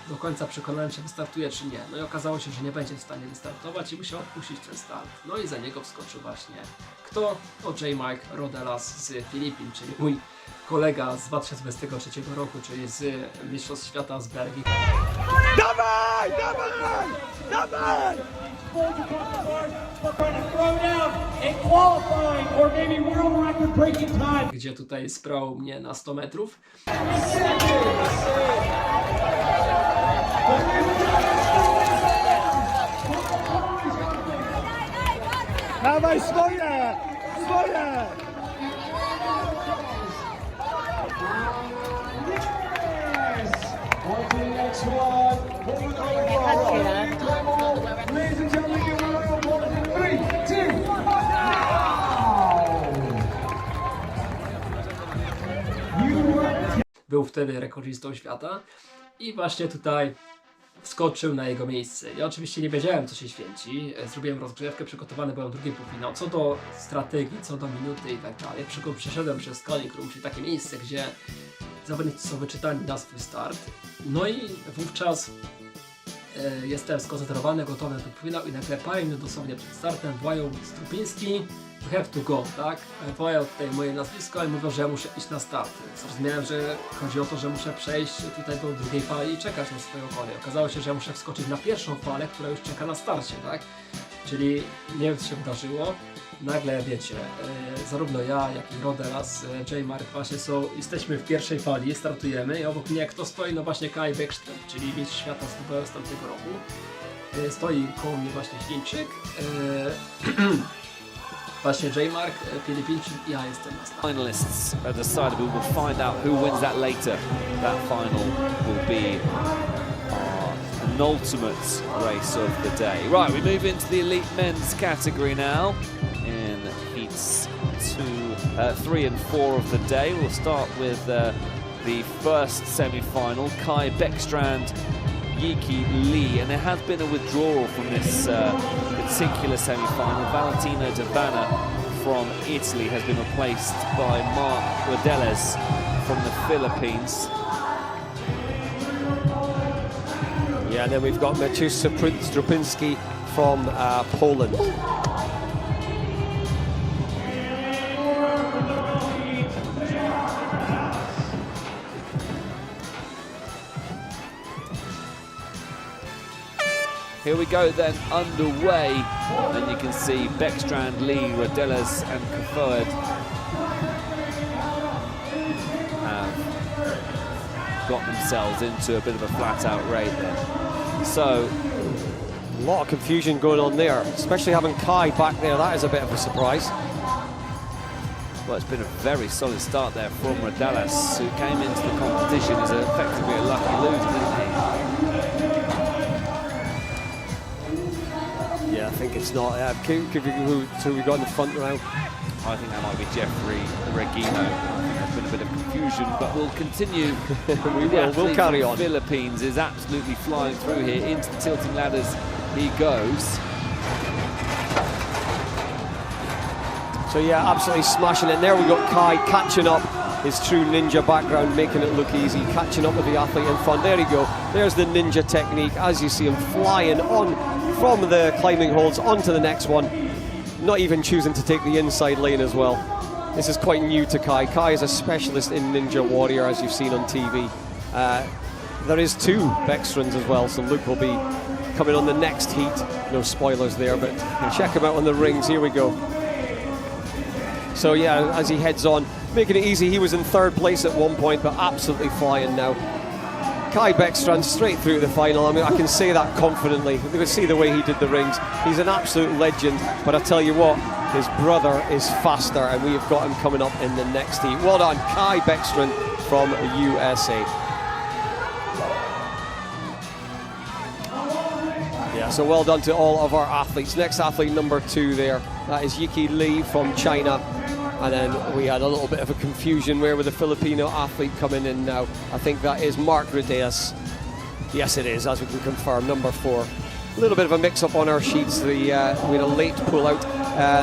do końca przekonany, czy wystartuje czy nie. No i okazało się, że nie będzie w stanie wystartować i musiał odpuścić ten start. No i za niego wskoczył właśnie kto? To J. Mike Rodelas z Filipin, czyli mój kolega z 2023 roku, czyli z Mistrzostw Świata z Belgii. Dawaj! Dawaj! Dawaj! Gdzie tutaj sprał mnie na 100 metrów. Dawaj swoje! Swoje! Był wtedy rekordistą świata i właśnie tutaj wskoczył na jego miejsce. Ja oczywiście nie wiedziałem, co się święci. Zrobiłem rozgrzewkę, przygotowany byłem drugi półfinał. Co do strategii, co do minuty i tak dalej. Przeszedłem przez Calling Room, czyli takie miejsce, gdzie zawodnicy są wyczytani na swój start. No i wówczas jestem skoncentrowany, gotowy na ten półfinał i nagle parę minut dosłownie przed startem wołają Strupiński, you have to go, tak? Wołają tutaj moje nazwisko i mówią, że ja muszę iść na start. Zrozumiałem, że chodzi o to, że muszę przejść tutaj do drugiej fali i czekać na swoją kolej. Okazało się, że ja muszę wskoczyć na pierwszą falę, która już czeka na starcie, tak? Czyli nie wiem, co się wydarzyło. Nagle, wiecie, zarówno ja, jak i Rodelas, J-Mark właśnie jesteśmy w pierwszej fali, startujemy i obok mnie kto stoi? No właśnie Kai Bäckström, czyli mistrz świata z tamtego roku. Stoi koło mnie właśnie Chińczyk. Właśnie J-Mark, Filipińczyk i ja jestem na start. Finalists are decided. We will find out who wins that later. That final will be an ultimate race of the day. Right, we move into the elite men's category now in heats 3 and 4 of the day. We'll start with the first semi-final, Kai Bäckstrand, Yiki Lee, and there has been a withdrawal from this particular semi-final. Valentino Davana from Italy has been replaced by Mark Rodelas from the Philippines. Yeah, and then we've got Maciej Strupiński from Poland. Here we go then, underway, and you can see Bäckstrand, Lee, Rodelas and Kofoed have got themselves into a bit of a flat-out raid there. So, a lot of confusion going on there, especially having Kai back there. That is a bit of a surprise. Well, it's been a very solid start there from Rodelas, who came into the competition as effectively a lucky loser, didn't he? Yeah, I think it's not. Who we got in the front row? I think that might be Jeffrey Regino. There's been a bit of confusion, but we'll continue. We'll carry on. Philippines is absolutely flying through here. Into the tilting ladders he goes. So yeah, absolutely smashing it. And there we got Kai catching up. His true ninja background, making it look easy, catching up with the athlete in front. There you go. There's the ninja technique as you see him flying on from the climbing holds onto the next one. Not even choosing to take the inside lane as well. This is quite new to Kai. Kai is a specialist in Ninja Warrior, as you've seen on TV. There is 2 Bäckstrands as well, so Luke will be coming on the next heat. No spoilers there, but check him out on the rings. Here we go. So yeah, as he heads on, making it easy. He was in 3rd place at one point, but absolutely flying now. Kai Bäckstrand straight through the final. I mean, I can say that confidently. You can see the way he did the rings. He's an absolute legend, but I tell you what, his brother is faster, and we have got him coming up in the next heat. Well done, Kai Bäckstrand from USA. Yeah, so well done to all of our athletes. Next athlete, number 2 there. That is Yiki Lee from China. And then we had a little bit of a confusion. Where with the Filipino athlete coming in now? I think that is Mark Rodelas. Yes, it is, as we can confirm, number 4. A little bit of a mix-up on our sheets. We had a late pull-out.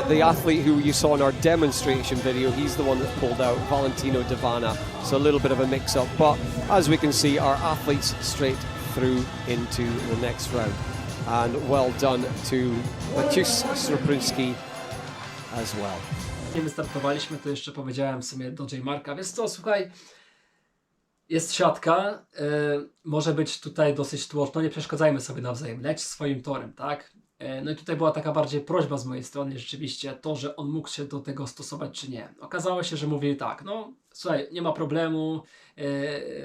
The athlete who you saw in our demonstration video, he's the one that pulled out, Valentino Davana. So a little bit of a mix-up. But as we can see, our athletes straight through into the next round. And well done to Maciej Strupiński as well. Nie wystartowaliśmy, to jeszcze powiedziałem w sumie do J-Marka, więc to słuchaj, jest siatka, może być tutaj dosyć tłoczno, nie przeszkadzajmy sobie nawzajem, leć swoim torem, tak? No i tutaj była taka bardziej prośba z mojej strony rzeczywiście, to, że on mógł się do tego stosować czy nie. Okazało się, że mówili tak, no słuchaj, nie ma problemu,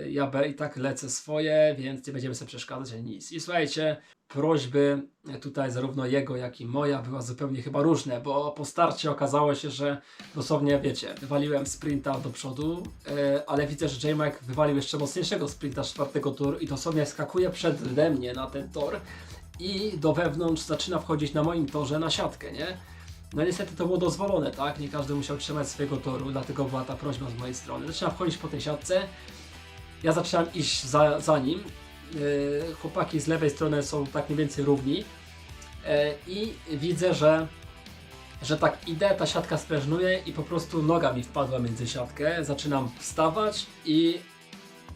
ja i tak lecę swoje, więc nie będziemy sobie przeszkadzać ani nic. I słuchajcie, prośby tutaj zarówno jego, jak i moja była zupełnie chyba różne, bo po starcie okazało się, że dosłownie, wiecie, wywaliłem sprinta do przodu, ale widzę, że J-Mike wywalił jeszcze mocniejszego sprinta 4. toru i dosłownie skakuje przede mnie na ten tor i do wewnątrz zaczyna wchodzić na moim torze na siatkę, nie? No niestety to było dozwolone, tak? Nie każdy musiał trzymać swojego toru, dlatego była ta prośba z mojej strony. Zaczyna wchodzić po tej siatce, ja zaczynam iść za nim, chłopaki z lewej strony są tak mniej więcej równi i widzę, że tak idę, ta siatka sprężnuje i po prostu noga mi wpadła między siatkę, zaczynam wstawać i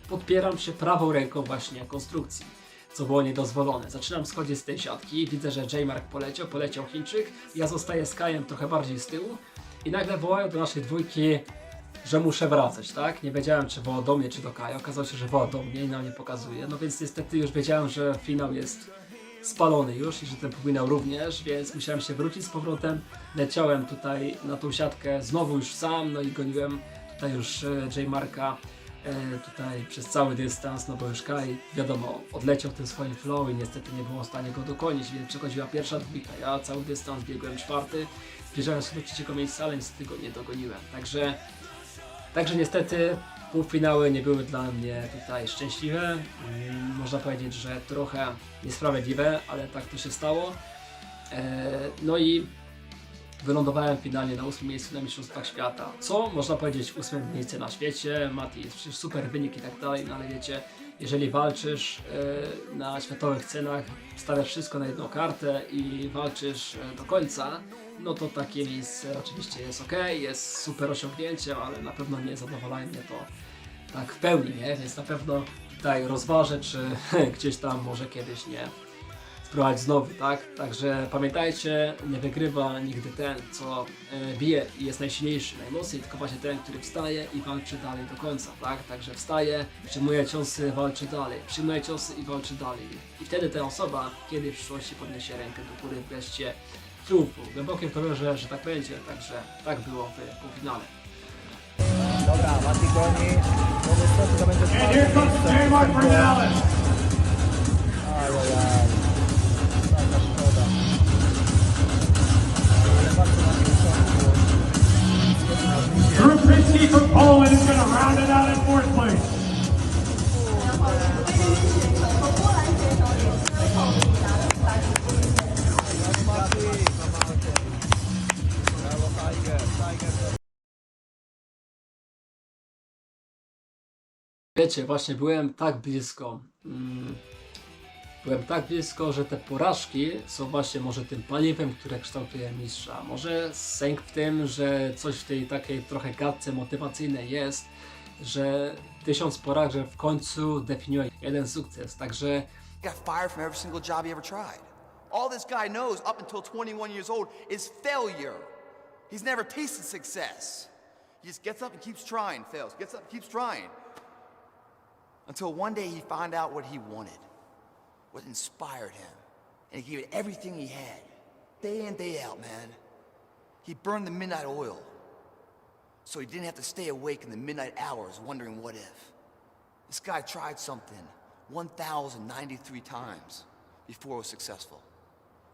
podpieram się prawą ręką właśnie konstrukcji, co było niedozwolone. Zaczynam schodzić z tej siatki, widzę, że J-Mark poleciał Chińczyk, ja zostaję z Kajem trochę bardziej z tyłu i nagle wołają do naszej dwójki, że muszę wracać, tak? Nie wiedziałem, czy woła do mnie, czy do Kaja. Okazało się, że woła do mnie i na mnie pokazuje. No więc niestety już wiedziałem, że finał jest spalony już i że ten półfinał również, więc musiałem się wrócić z powrotem. Leciałem tutaj na tą siatkę znowu już sam, no i goniłem tutaj już J-Marka tutaj przez cały dystans, no bo już Kai, wiadomo, odleciał tym swoim flow i niestety nie było w stanie go dokonić, więc przechodziła pierwsza dwójka, ja cały dystans biegłem czwarty, zbliżałem się do trzeciego miejsca, ale niestety go nie dogoniłem. Także niestety półfinały nie były dla mnie tutaj szczęśliwe. Można powiedzieć, że trochę niesprawiedliwe, ale tak to się stało. No i wylądowałem finalnie na 8. miejscu na Mistrzostwach Świata. Co można powiedzieć 8. miejsce na świecie, Mati, jest przecież super wynik i tak dalej, no ale wiecie, jeżeli walczysz na światowych cenach, stawiasz wszystko na jedną kartę i walczysz do końca, no to takie miejsce oczywiście jest ok, jest super osiągnięciem, ale na pewno nie zadowala mnie to tak w pełni, nie? Więc na pewno tutaj rozważę, czy gdzieś tam może kiedyś nie spróbować znowu, tak? Także pamiętajcie, nie wygrywa nigdy ten, co bije i jest najsilniejszy, najmocniej, tylko właśnie ten, który wstaje i walczy dalej do końca, tak? Także wstaje, przyjmuje ciosy, walczy dalej, przyjmuje ciosy i walczy dalej. I wtedy ta osoba, kiedy w przyszłości podniesie rękę do góry w geście triumfu. Głębokie w to wierzę, że tak będzie, także tak było w półfinale. Dobra, Mati goni, bo niestety to będzie And here comes J-Mark Morales. Ajajaj. Taka szkoda. Drew Pinsky from Poland is going to round it out in 4th place. Wiecie, właśnie byłem tak blisko, że te porażki są właśnie może tym paliwem, które kształtuje mistrza. Może sęk w tym, że coś w tej takiej trochę gadce motywacyjnej jest, że 1000 porażek, że w końcu definiuje jeden sukces, także Got fired from every single job he ever tried. All this guy knows up until 21 years old is failure. He's never tasted success. He just gets up and keeps trying, fails, gets up and keeps trying. Until one day he found out what he wanted, what inspired him, and he gave it everything he had, day in, day out, man. He burned the midnight oil, so he didn't have to stay awake in the midnight hours wondering what if. This guy tried something 1,093 times before it was successful.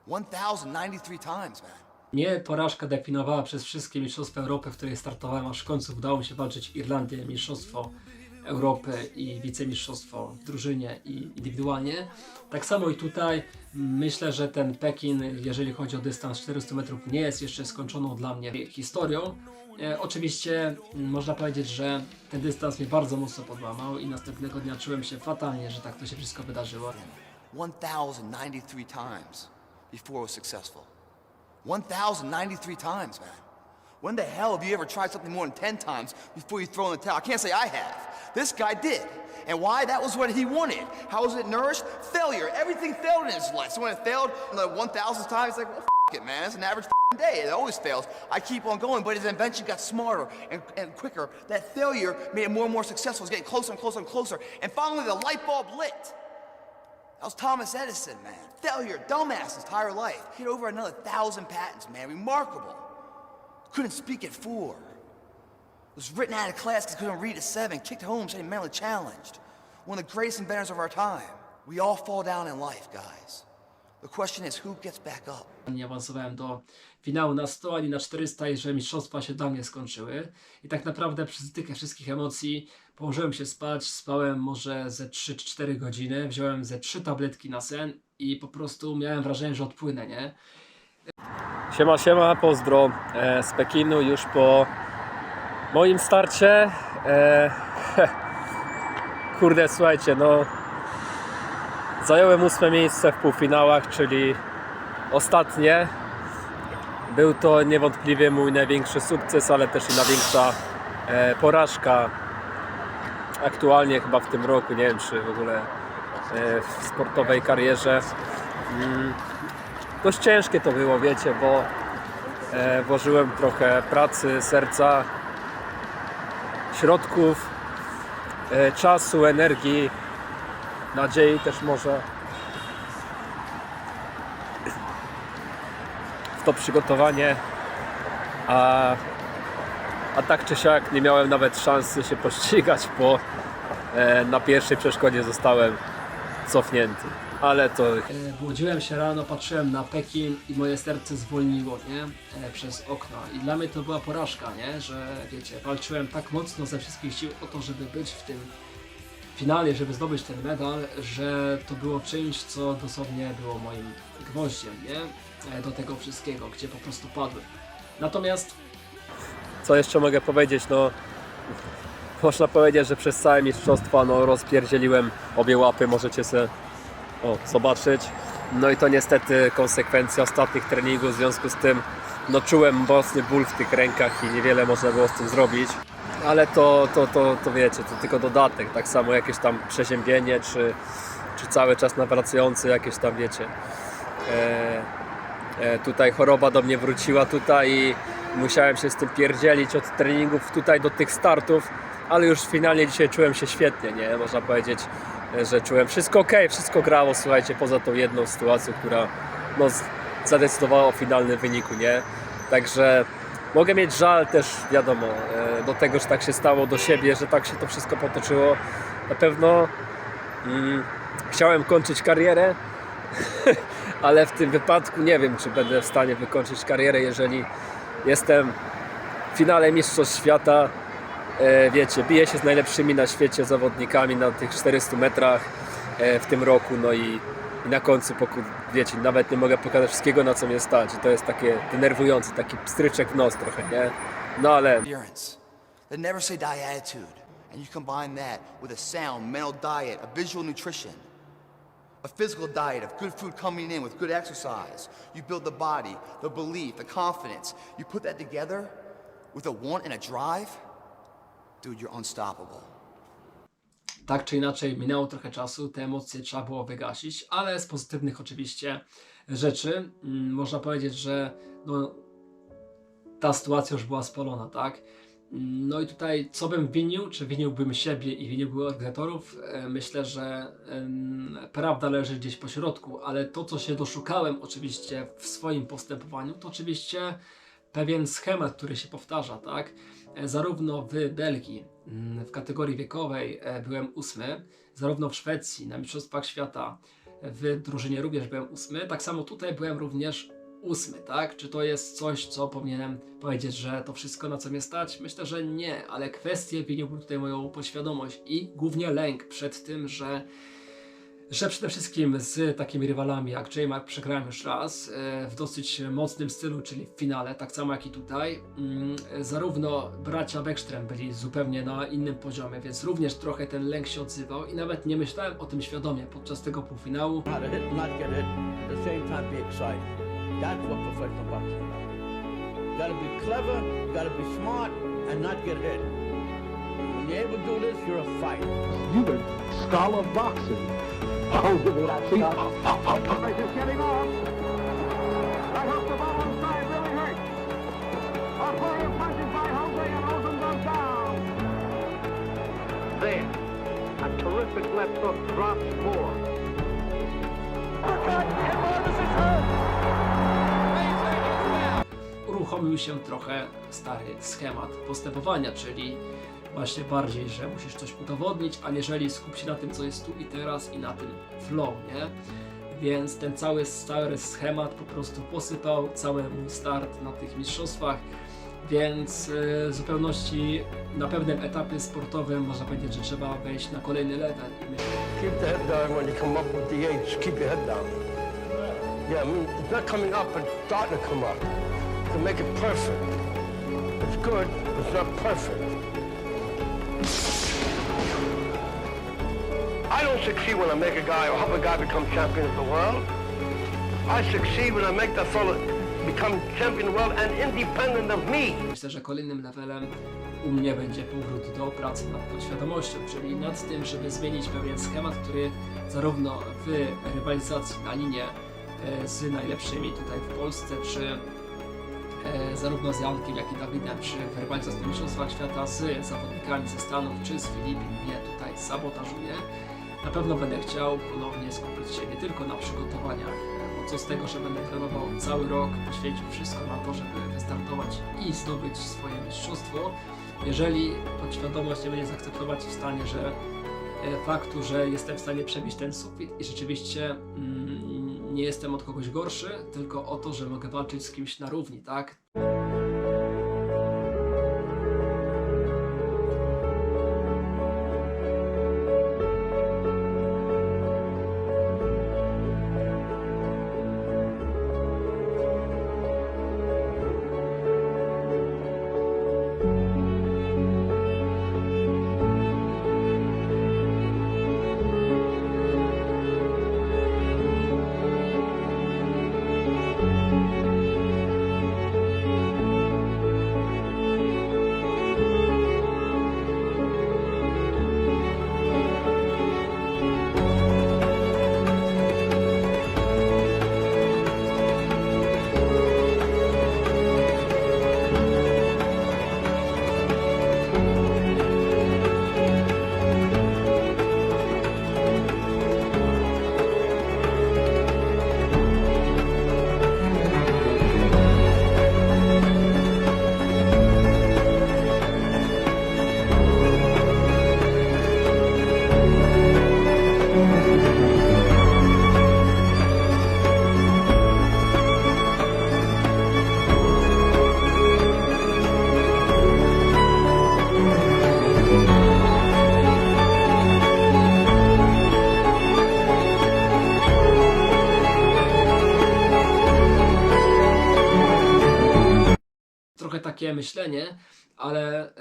1,093 times, man. mnie porażka definiowała przez wszystkie mistrzostwa Europy, w której startowałem, aż w końcu udało mi się walczyć w Irlandii, mistrzostwo Europy i wicemistrzostwo w drużynie i indywidualnie. Tak samo i tutaj myślę, że ten Pekin, jeżeli chodzi o dystans 400 metrów, nie jest jeszcze skończoną dla mnie historią. Oczywiście można powiedzieć, że ten dystans mnie bardzo mocno podłamał i następnego dnia czułem się fatalnie, że tak to się wszystko wydarzyło. 1,093 times before it was successful. 1,093 times, man. When the hell have you ever tried something more than 10 times before you throw in the towel? I can't say I have. This guy did. And why? That was what he wanted. How was it nourished? Failure. Everything failed in his life. So when it failed the 1,000th time, it's like, well, f it, man. It's an average day. It always fails. I keep on going, but his invention got smarter and quicker. That failure made it more and more successful. It's getting closer and closer and closer. And finally, the light bulb lit. That was Thomas Edison, man. Failure, dumbass his entire life. He had over another 1,000 patents, man. Remarkable. Couldn't speak at 4. Was written out of class because he couldn't read at 7. Kicked home, saying mentally challenged. One of the greatest inventors of our time. We all fall down in life, guys. The question is, who gets back up? Nie awansowałem do finału na 100 ani na 400 i że mistrzostwa się dla mnie skończyły. I tak naprawdę przez tych wszystkich emocji położyłem się spać, spałem może ze 3 czy 4 godziny, wziąłem ze 3 tabletki na sen i po prostu miałem wrażenie, że odpłynę, nie? Siema, siema, pozdro z Pekinu już po moim starcie. Kurde, słuchajcie, no Zająłem 8. miejsce w półfinałach, czyli ostatnie. Był to niewątpliwie mój największy sukces, ale też i największa porażka aktualnie chyba w tym roku, nie wiem czy w ogóle w sportowej karierze. Dość ciężkie to było, wiecie, bo włożyłem trochę pracy, serca, środków, czasu, energii, nadziei też może w to przygotowanie, a tak czy siak nie miałem nawet szansy się pościgać, bo na pierwszej przeszkodzie zostałem cofnięty. Ale to... Budziłem się rano, patrzyłem na Pekin i moje serce zwolniło, nie? Przez okna. I dla mnie to była porażka, nie? Że wiecie, walczyłem tak mocno ze wszystkich sił o to, żeby być w tym finale, żeby zdobyć ten medal, że to było czymś, co dosłownie było moim gwoździem, nie? Do tego wszystkiego, gdzie po prostu padłem. Natomiast... Co jeszcze mogę powiedzieć? No, można powiedzieć, że przez całe mistrzostwa rozpierdzieliłem obie łapy, możecie sobie zobaczyć. No i to niestety konsekwencja ostatnich treningów, w związku z tym czułem mocny ból w tych rękach i niewiele można było z tym zrobić. Ale to wiecie, to tylko dodatek, tak samo jakieś tam przeziębienie, czy cały czas nawracający jakieś tam, wiecie, tutaj choroba do mnie wróciła tutaj i musiałem się z tym pierdzielić od treningów tutaj do tych startów, ale już finalnie dzisiaj czułem się świetnie, nie? Można powiedzieć, że czułem wszystko ok, wszystko grało, słuchajcie, poza tą jedną sytuacją, która zadecydowała o finalnym wyniku, nie? Także mogę mieć żal też, wiadomo, do tego, że tak się stało, do siebie, że tak się to wszystko potoczyło. Na pewno chciałem kończyć karierę, ale w tym wypadku nie wiem, czy będę w stanie wykończyć karierę, jeżeli jestem w finale Mistrzostw Świata, wiecie, biję się z najlepszymi na świecie zawodnikami na tych 400 metrach w tym roku, no i na końcu, wiecie, nawet nie mogę pokazać wszystkiego, na co mnie stać. I to jest takie denerwujące, taki pstryczek w nos trochę, nie? No ale... The never say die attitude, and you combine that with a sound mental diet, a visual nutrition, a physical diet of good food coming in with good exercise. You build the body, the belief, the confidence. You put that together with a want and a drive, dude, you're unstoppable. Tak czy inaczej minęło trochę czasu, te emocje trzeba było wygasić, ale z pozytywnych oczywiście rzeczy można powiedzieć, że ta sytuacja już była spalona, tak? No i tutaj co bym winił, czy winiłbym siebie i winiłbym organizatorów? Myślę, że prawda leży gdzieś po środku, ale to, co się doszukałem oczywiście w swoim postępowaniu, to oczywiście pewien schemat, który się powtarza, tak? Zarówno w Belgii w kategorii wiekowej byłem 8, zarówno w Szwecji na Mistrzostwach Świata w drużynie również byłem 8, tak samo tutaj byłem również 8, tak? Czy to jest coś, co powinienem powiedzieć, że to wszystko, na co mnie stać? Myślę, że nie, ale kwestię winiłbym tutaj moją podświadomość i głównie lęk przed tym, że przede wszystkim z takimi rywalami jak J-Mark przegrałem już raz w dosyć mocnym stylu, czyli w finale, tak samo jak i tutaj. Zarówno bracia Beckström byli zupełnie na innym poziomie, więc również trochę ten lęk się odzywał i nawet nie myślałem o tym świadomie podczas tego półfinału. That's what professional boxing is. You gotta be clever, you gotta be smart, and not get hit. When you're able to do this, you're a fighter. You're a scholar of boxing. Oh, give me that stuff. He's getting off. That hook the ball on side really hurt. A flurry of punches by Jose, and Rosen goes down. There. A terrific left hook drops more. Uppercut, and Marvis is hurt. Uruchomił się trochę stary schemat postępowania, czyli właśnie bardziej, że musisz coś udowodnić, aniżeli skup się na tym, co jest tu i teraz i na tym flow, nie? Więc ten cały stary schemat po prostu posypał cały mój start na tych mistrzostwach, więc w zupełności na pewnym etapie sportowym można powiedzieć, że trzeba wejść na kolejny level. Keep the head down when you come up with the age. Keep your head down. Yeah, I mean, it's not coming up, but starting to come up. To make it perfect. It's good, but it's not perfect. I don't succeed when I make a guy or help a guy become champion of the world. I succeed when I make that fellow become champion of the world and independent of me. Myślę, że kolejnym levelem u mnie będzie powrót do pracy nad podświadomością, czyli nad tym, żeby zmienić pewien schemat, który zarówno w rywalizacji na linie z najlepszymi tutaj w Polsce, czy zarówno z Jankiem, jak i Dawidem, czy w rywalizacji Mistrzostwa Świata z zawodnikami ze Stanów, czy z Filipin mnie tutaj sabotażuje. Na pewno będę chciał ponownie skupić się nie tylko na przygotowaniach, bo co z tego, że będę trenował cały rok, poświęcił wszystko na to, żeby wystartować i zdobyć swoje mistrzostwo, jeżeli podświadomość nie będzie zaakceptować w stanie, że faktu, że jestem w stanie przebić ten sufit i rzeczywiście nie jestem od kogoś gorszy, tylko o to, że mogę walczyć z kimś na równi, tak? Trochę takie myślenie, ale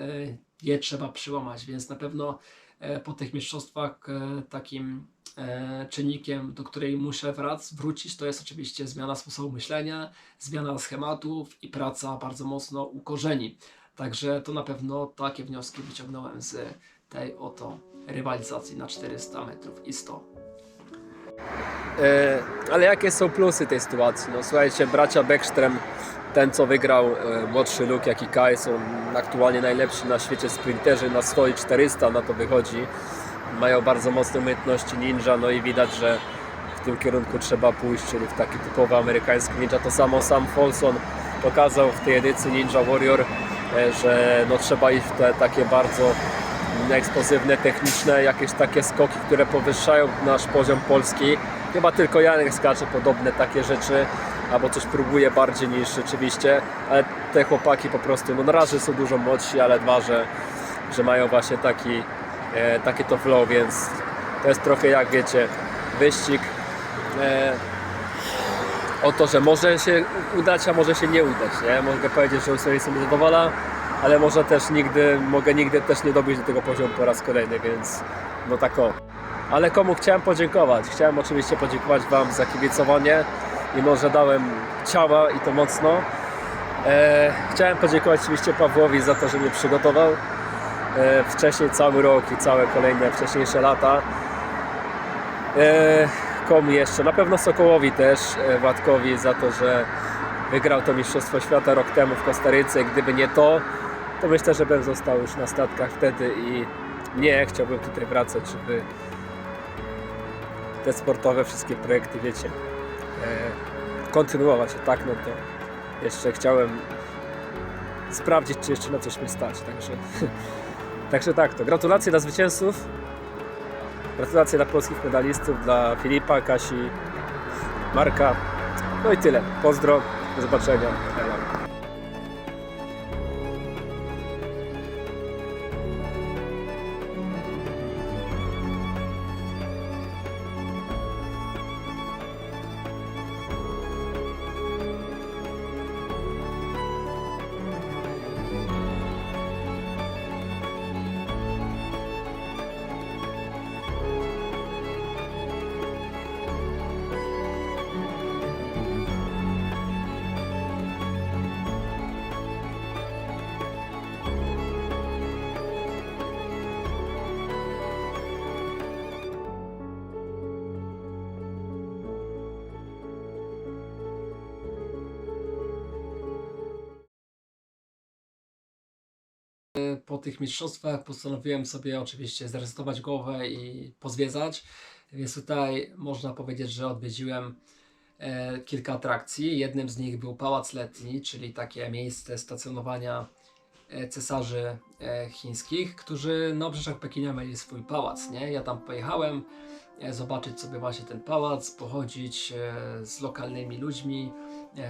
je trzeba przełamać, więc na pewno po tych mistrzostwach takim czynnikiem, do której muszę wrócić, to jest oczywiście zmiana sposobu myślenia, zmiana schematów i praca bardzo mocno u korzeni. Także to na pewno takie wnioski wyciągnąłem z tej oto rywalizacji na 400 metrów i 100. Ale jakie są plusy tej sytuacji? No słuchajcie, bracia Bäckström, ten co wygrał, młodszy Luke jak i Kai, są aktualnie najlepsi na świecie sprinterzy na 100 i 400, na to wychodzi. Mają bardzo mocne umiejętności ninja, no i widać, że w tym kierunku trzeba pójść, czyli w taki typowy amerykański ninja. To samo sam Folsom pokazał w tej edycji Ninja Warrior, że no trzeba iść w te takie bardzo eksplozywne, techniczne, jakieś takie skoki, które powyższają nasz poziom polski. Chyba tylko Janek skacze podobne takie rzeczy, albo coś próbuje bardziej niż rzeczywiście, ale te chłopaki po prostu, no na raz, że są dużo młodsi, ale dwa, że mają właśnie taki to flow, więc to jest trochę jak wiecie, wyścig o to, że może się udać, a może się nie udać, nie? Mogę powiedzieć, że sobie jestem zadowolona, ale może też mogę nigdy też nie dobić do tego poziomu po raz kolejny, więc no tak o. Ale komu chciałem podziękować? Chciałem oczywiście podziękować Wam za kibicowanie, mimo że dałem ciała i to mocno. Chciałem podziękować oczywiście Pawłowi za to, że mnie przygotował wcześniej cały rok i całe kolejne wcześniejsze lata. Komu jeszcze? Na pewno Sokołowi też, Władkowi za to, że wygrał to Mistrzostwo Świata rok temu w Kostaryce. Gdyby nie to, to myślę, że bym został już na statkach wtedy i nie chciałbym tutaj wracać, żeby te sportowe wszystkie projekty, wiecie, kontynuować. Tak, no to jeszcze chciałem sprawdzić, czy jeszcze na coś mnie stać. Także tak, to gratulacje dla zwycięzców, gratulacje dla polskich medalistów, dla Filipa, Kasi, Marka. No i tyle. Pozdro, do zobaczenia. po tych mistrzostwach postanowiłem sobie oczywiście zresetować głowę i pozwiedzać, więc tutaj można powiedzieć, że odwiedziłem kilka atrakcji. Jednym z nich był Pałac Letni, czyli takie miejsce stacjonowania cesarzy chińskich, którzy na obrzeżach Pekina mieli swój pałac, nie? Ja tam pojechałem zobaczyć sobie właśnie ten pałac, pochodzić z lokalnymi ludźmi,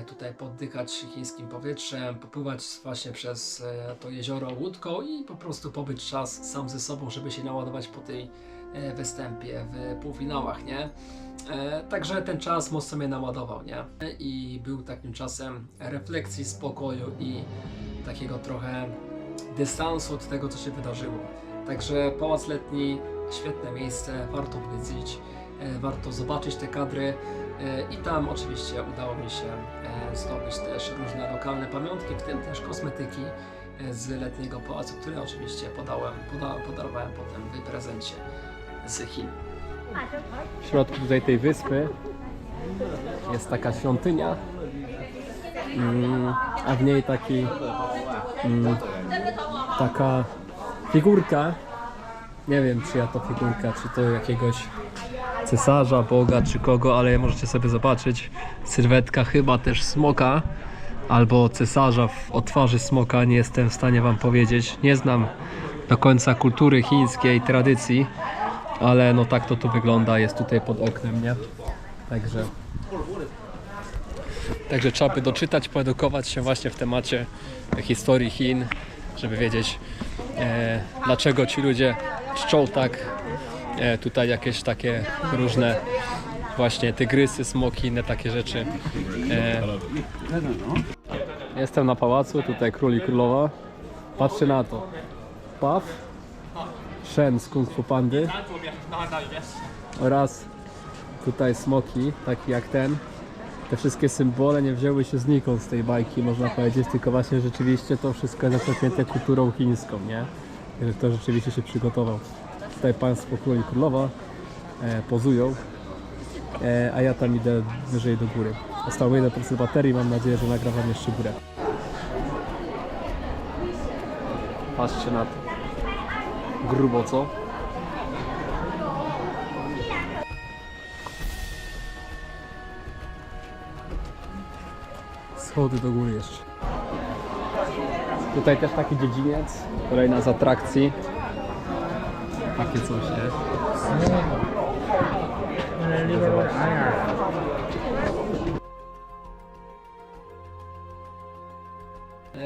tutaj poddychać chińskim powietrzem, popływać właśnie przez to jezioro łódką i po prostu pobyć czas sam ze sobą, żeby się naładować po tej występie w półfinałach, nie? Także ten czas mocno mnie naładował, nie? I był takim czasem refleksji, spokoju i takiego trochę dystansu od tego, co się wydarzyło. Także Pałac Letni, świetne miejsce, warto odwiedzić, warto zobaczyć te kadry i tam oczywiście udało mi się zdobyć też różne lokalne pamiątki, w tym też kosmetyki z letniego pałacu, które oczywiście podarowałem potem w prezencie z Chin. W środku tutaj tej wyspy jest taka świątynia, a w niej taka figurka, nie wiem czyja to figurka, czy to jakiegoś cesarza, boga, czy kogo, ale możecie sobie zobaczyć, sylwetka chyba też smoka, albo cesarza o twarzy smoka, nie jestem w stanie wam powiedzieć, nie znam do końca kultury chińskiej, tradycji, ale no tak to tu wygląda, jest tutaj pod oknem, nie? Także trzeba by doczytać, poedukować się właśnie w temacie historii Chin, żeby wiedzieć dlaczego ci ludzie czczą tak tutaj jakieś takie różne właśnie tygrysy, smoki, inne takie rzeczy. Jestem na pałacu, tutaj król i królowa. Patrzcie na to. Puff, Shen z Kung Fu Pandy oraz tutaj smoki, taki jak ten. Te wszystkie symbole nie wzięły się znikąd z tej bajki, można powiedzieć, tylko właśnie rzeczywiście to wszystko jest zaczerpnięte kulturą chińską, nie? Że to rzeczywiście się przygotował. Tutaj państwo król i królowa pozują, a ja tam idę wyżej do góry. Zostało 1% baterii, mam nadzieję, że nagram wam jeszcze górę. Patrzcie na to. Grubo, co? Schody do góry jeszcze. Tutaj też taki dziedziniec, kolejna z atrakcji. Takie coś, nie?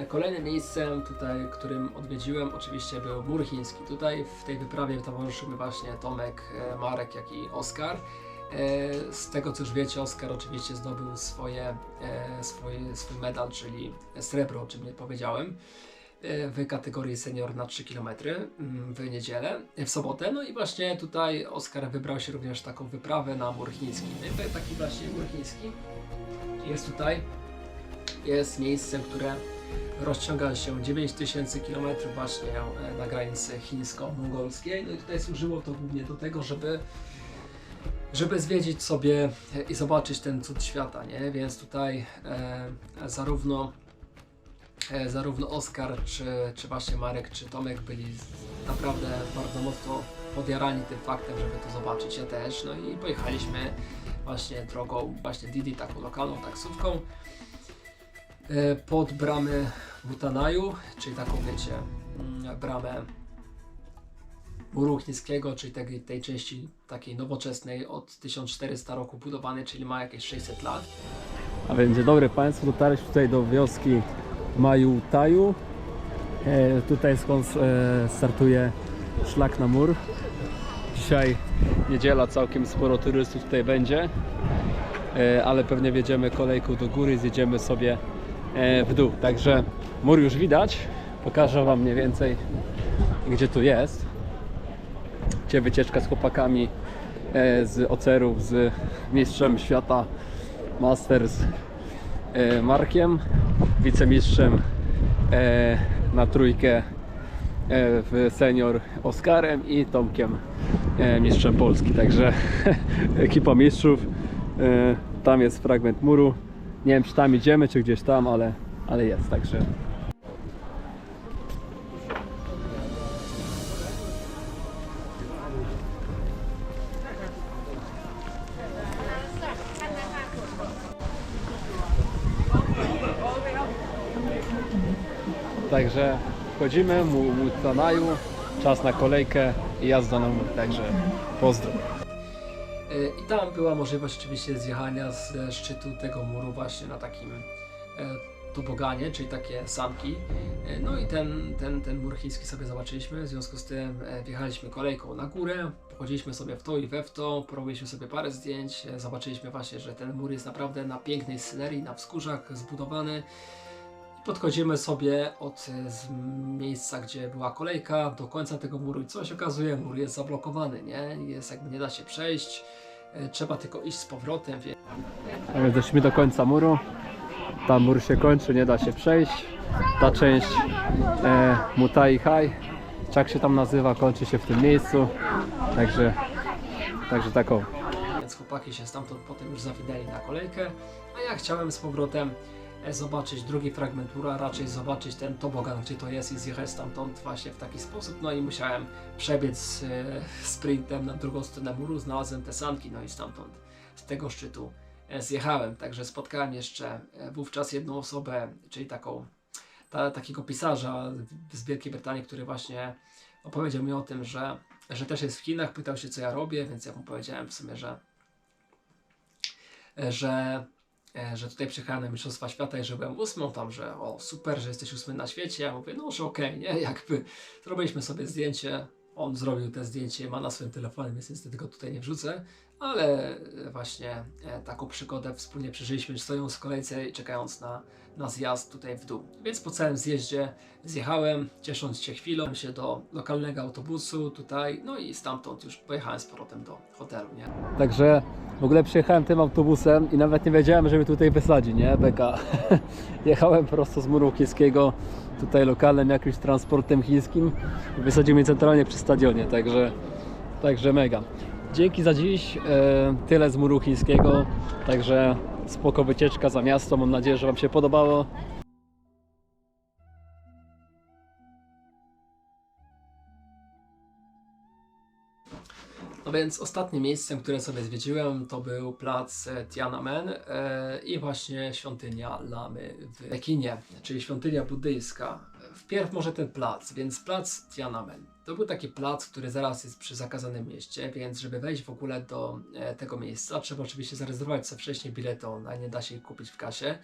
Kolejnym miejscem tutaj, którym odwiedziłem, oczywiście był Mur Chiński. Tutaj w tej wyprawie towarzyszył mi właśnie Tomek, Marek, jak i Oskar. Z tego co już wiecie, Oskar oczywiście zdobył swój medal, czyli srebro, o czym nie powiedziałem, w kategorii senior na 3 km w niedzielę, w sobotę. No i właśnie tutaj Oskar wybrał się również taką wyprawę na Mur Chiński. No i taki właśnie Mur Chiński jest miejscem, które rozciąga się 9000 km właśnie na granicy chińsko-mongolskiej. No i tutaj służyło to głównie do tego, żeby zwiedzić sobie i zobaczyć ten cud świata, nie? Więc tutaj zarówno Oskar, czy właśnie Marek, czy Tomek byli naprawdę bardzo mocno podjarani tym faktem, żeby to zobaczyć, ja też. No i pojechaliśmy właśnie drogą właśnie Didi, taką lokalną taksówką pod bramy Butanaju, czyli taką, wiecie, bramę Muru Chińskiego, czyli tej części takiej nowoczesnej, od 1400 roku budowanej, czyli ma jakieś 600 lat. A więc dzień dobry Państwu, dotarliśmy tutaj do wioski Maju Taju. Tutaj skąd startuje szlak na mur. Dzisiaj niedziela, całkiem sporo turystów tutaj będzie, ale pewnie wjedziemy kolejką do góry i zjedziemy sobie w dół. Także mur już widać, pokażę wam mniej więcej gdzie tu jest. Gdzie wycieczka z chłopakami z ocerów, z mistrzem świata Masters Markiem, wicemistrzem na trójkę w senior Oskarem i Tomkiem, mistrzem Polski. Także ekipa mistrzów. Tam jest fragment muru. Nie wiem, czy tam idziemy, czy gdzieś tam, ale jest. Także Także wchodzimy, Mutanaju, czas na kolejkę i jazda na mur, także pozdro. I tam była możliwość oczywiście zjechania ze szczytu tego muru właśnie na takim toboganie, czyli takie sanki. No i ten mur chiński sobie zobaczyliśmy, w związku z tym wjechaliśmy kolejką na górę, pochodziliśmy sobie w to i we w to, porobiliśmy sobie parę zdjęć, zobaczyliśmy właśnie, że ten mur jest naprawdę na pięknej scenerii, na wzgórzach zbudowany. Podchodzimy sobie od miejsca, gdzie była kolejka, do końca tego muru i co się okazuje, mur jest zablokowany, nie? Jest jakby nie da się przejść, trzeba tylko iść z powrotem. A więc doszliśmy do końca muru, tam mur się kończy, nie da się przejść. Ta część Mutai Hai, jak się tam nazywa, kończy się w tym miejscu, także taką. Więc chłopaki się stamtąd potem już zawinęli na kolejkę, a ja chciałem z powrotem zobaczyć drugi fragment muru, a raczej zobaczyć ten tobogan, gdzie to jest i zjechać stamtąd właśnie w taki sposób. No i musiałem przebiec sprintem na drugą stronę muru, znalazłem te sanki, no i stamtąd z tego szczytu zjechałem. Także spotkałem jeszcze wówczas jedną osobę, czyli takiego pisarza z Wielkiej Brytanii, który właśnie opowiedział mi o tym, że też jest w Chinach, pytał się co ja robię, więc ja mu powiedziałem w sumie, że tutaj przyjechałem na Mistrzostwa Świata i że byłem 8 tam, że o super, że jesteś 8 na świecie. Ja mówię, no że okej, nie, jakby zrobiliśmy sobie zdjęcie, on zrobił te zdjęcie, ma na swoim telefonie, więc niestety go tutaj nie wrzucę, ale właśnie taką przygodę wspólnie przeżyliśmy, stojąc w kolejce i czekając na zjazd tutaj w dół. Więc po całym zjeździe zjechałem, ciesząc się chwilą, się do lokalnego autobusu tutaj, no i stamtąd już pojechałem z powrotem do hotelu, nie? Także w ogóle przyjechałem tym autobusem i nawet nie wiedziałem, że mnie tutaj wysadzi, nie? Beka. Jechałem prosto z muru chińskiego, tutaj lokalnym jakimś transportem chińskim i wysadził mnie centralnie przy stadionie, także mega. Dzięki za dziś, tyle z muru chińskiego, także spoko wycieczka za miasto, mam nadzieję, że Wam się podobało. No więc ostatnim miejscem, które sobie zwiedziłem, to był plac Tiananmen i właśnie świątynia Lamy w Pekinie, czyli świątynia buddyjska. Wpierw może ten plac, więc plac Tiananmen. To był taki plac, który zaraz jest przy zakazanym mieście, więc żeby wejść w ogóle do tego miejsca, trzeba oczywiście zarezerwować sobie wcześniej bilet, a nie da się ich kupić w kasie.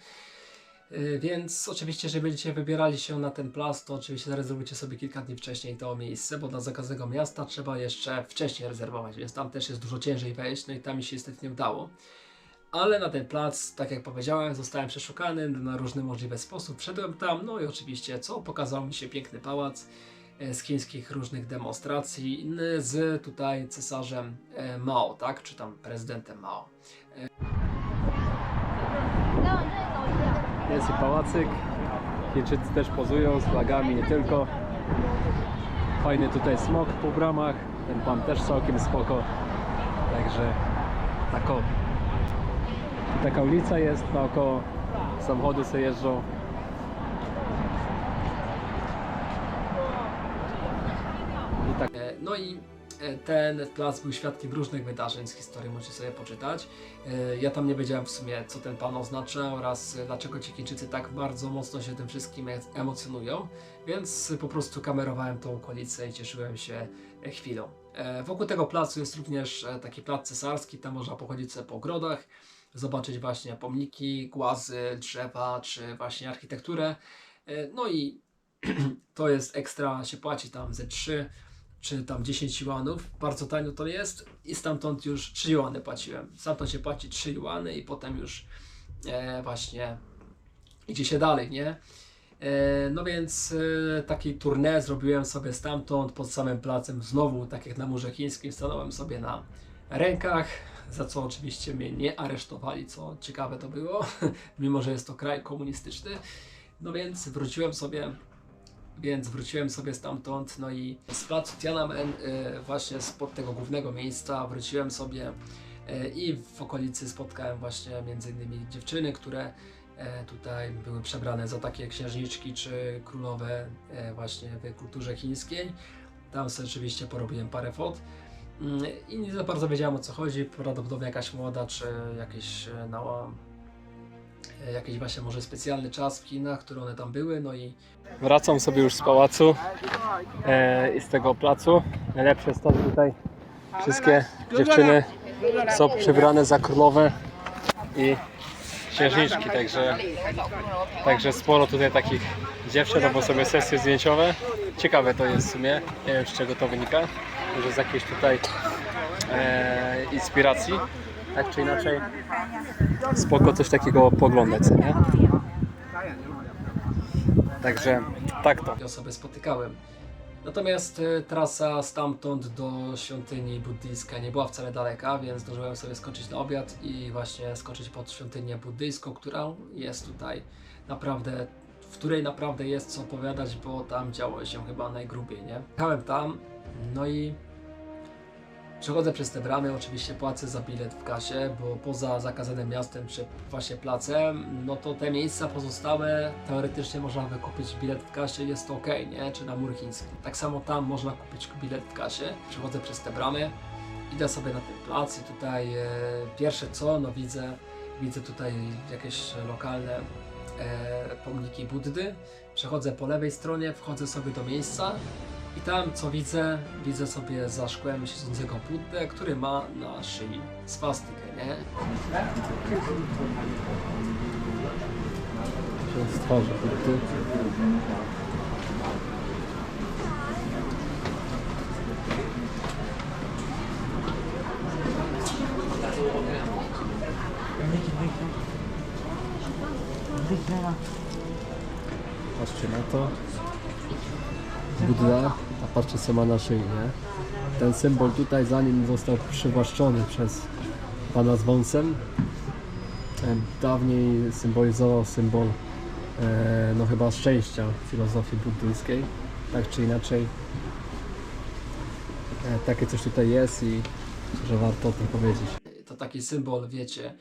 Więc oczywiście, jeżeli będziecie wybierali się na ten plac, to oczywiście zarezerwujcie sobie kilka dni wcześniej to miejsce, bo dla zakazanego miasta trzeba jeszcze wcześniej rezerwować, więc tam też jest dużo ciężej wejść, no i tam mi się niestety nie udało. Ale na ten plac, tak jak powiedziałem, zostałem przeszukany na różny możliwy sposób, wszedłem tam, no i oczywiście pokazał mi się piękny pałac z chińskich różnych demonstracji z tutaj cesarzem Mao, tak, czy tam prezydentem Mao. Jest i pałacyk, Chińczycy też pozują z flagami, nie tylko. Fajny tutaj smok po bramach, ten pan też całkiem spoko. Także taka ulica jest naokoło, samochody sobie jeżdżą. No i ten plac był świadkiem różnych wydarzeń z historii, możecie sobie poczytać. Ja tam nie wiedziałem w sumie, co ten pan oznacza oraz dlaczego ci Chińczycy tak bardzo mocno się tym wszystkim emocjonują, więc po prostu kamerowałem tą okolicę i cieszyłem się chwilą. Wokół tego placu jest również taki plac cesarski, tam można pochodzić sobie po ogrodach, zobaczyć właśnie pomniki, głazy, drzewa czy właśnie architekturę. No i to jest ekstra, się płaci tam ze 3 czy tam 10 juanów, bardzo tanio to jest i stamtąd już 3 juany płaciłem. Stamtąd się płaci 3 juany i potem już właśnie idzie się dalej, nie? No więc taki tournée zrobiłem sobie stamtąd, pod samym placem, znowu tak jak na murze chińskim, stanąłem sobie na rękach, za co oczywiście mnie nie aresztowali, co ciekawe to było, mimo że jest to kraj komunistyczny. No więc wróciłem sobie stamtąd, no i z placu Tiananmen, właśnie spod tego głównego miejsca wróciłem sobie i w okolicy spotkałem właśnie między innymi dziewczyny, które tutaj były przebrane za takie księżniczki czy królowe właśnie w kulturze chińskiej. Tam sobie oczywiście porobiłem parę fot. i nie za bardzo wiedziałem, o co chodzi. Prawdopodobnie jakaś moda, czy jakiś właśnie może specjalny czas w kinach, które one tam były, no i... Wracam sobie już z pałacu i z tego placu. Najlepsze jest to, że tutaj wszystkie dziewczyny są przebrane za królowe i księżniczki, także sporo tutaj takich dziewczyn robią sobie sesje zdjęciowe. Ciekawe to jest w sumie, nie wiem z czego to wynika, może z jakiejś tutaj inspiracji, tak czy inaczej spoko coś takiego poglądać, nie? Także tak to. Osoby spotykałem. Natomiast trasa stamtąd do świątyni buddyjskiej nie była wcale daleka, więc zdążyłem sobie skoczyć na obiad i właśnie skoczyć pod świątynię buddyjską, która jest tutaj naprawdę, w której naprawdę jest co opowiadać, bo tam działo się chyba najgrubiej, nie? Jechałem tam, no i przechodzę przez te bramy, oczywiście płacę za bilet w kasie, bo poza zakazanym miastem czy właśnie placem, no to te miejsca pozostałe teoretycznie można wykupić bilet w kasie, jest to ok, nie? Czy na Mur Chiński. Tak samo tam można kupić bilet w kasie. Przechodzę przez te bramy, idę sobie na ten plac i tutaj pierwsze co, no widzę tutaj jakieś lokalne pomniki Buddy. Przechodzę po lewej stronie, wchodzę sobie do miejsca. I tam co widzę sobie za szkłem siedzącego Buddę, który ma na szyi swastykę, nie? Z twarzy Buddy. Patrzcie na to. Budda, a patrzcie co ma na szyi, nie? Ten symbol tutaj, zanim został przywłaszczony przez pana z wąsem, dawniej symbolizował symbol no chyba szczęścia w filozofii buddyjskiej, tak czy inaczej takie coś tutaj jest i że warto o tym powiedzieć. To taki symbol, wiecie,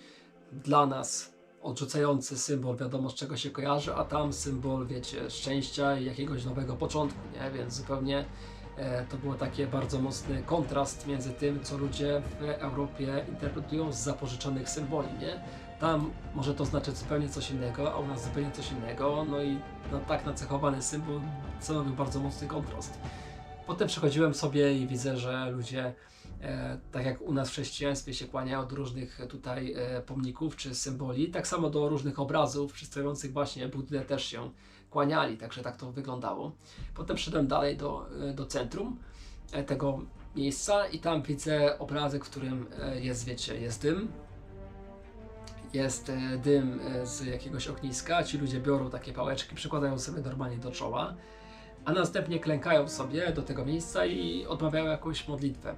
dla nas odrzucający symbol, wiadomo z czego się kojarzy, a tam symbol, wiecie, szczęścia i jakiegoś nowego początku, nie? Więc zupełnie to był taki bardzo mocny kontrast między tym, co ludzie w Europie interpretują z zapożyczonych symboli, nie? Tam może to znaczyć zupełnie coś innego, a u nas zupełnie coś innego, no i tak nacechowany symbol stanowił bardzo mocny kontrast. Potem przechodziłem sobie i widzę, że ludzie tak jak u nas w chrześcijaństwie się kłaniają do różnych tutaj pomników czy symboli, tak samo do różnych obrazów przedstawiających właśnie Buddę też się kłaniali, także tak to wyglądało. Potem szedłem dalej do centrum tego miejsca i tam widzę obrazek, w którym jest, wiecie, jest dym. Jest dym z jakiegoś ogniska, ci ludzie biorą takie pałeczki, przykładają sobie normalnie do czoła, a następnie klękają sobie do tego miejsca i odmawiają jakąś modlitwę.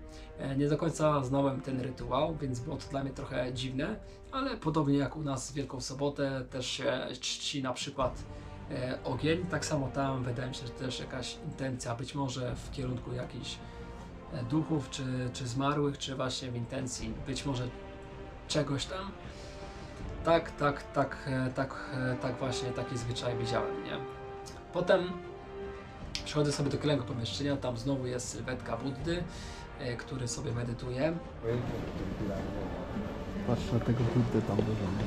Nie do końca znałem ten rytuał, więc było to dla mnie trochę dziwne, ale podobnie jak u nas w Wielką Sobotę też się czci na przykład ogień, tak samo tam wydaje mi się, że też jakaś intencja, być może w kierunku jakichś duchów, czy zmarłych, czy właśnie w intencji być może czegoś tam. Tak właśnie taki zwyczaj widziałem, nie? Potem przechodzę sobie do kolejnego pomieszczenia, tam znowu jest sylwetka Buddy, który sobie medytuje. Patrz na tego Buddę tam dużo, nie?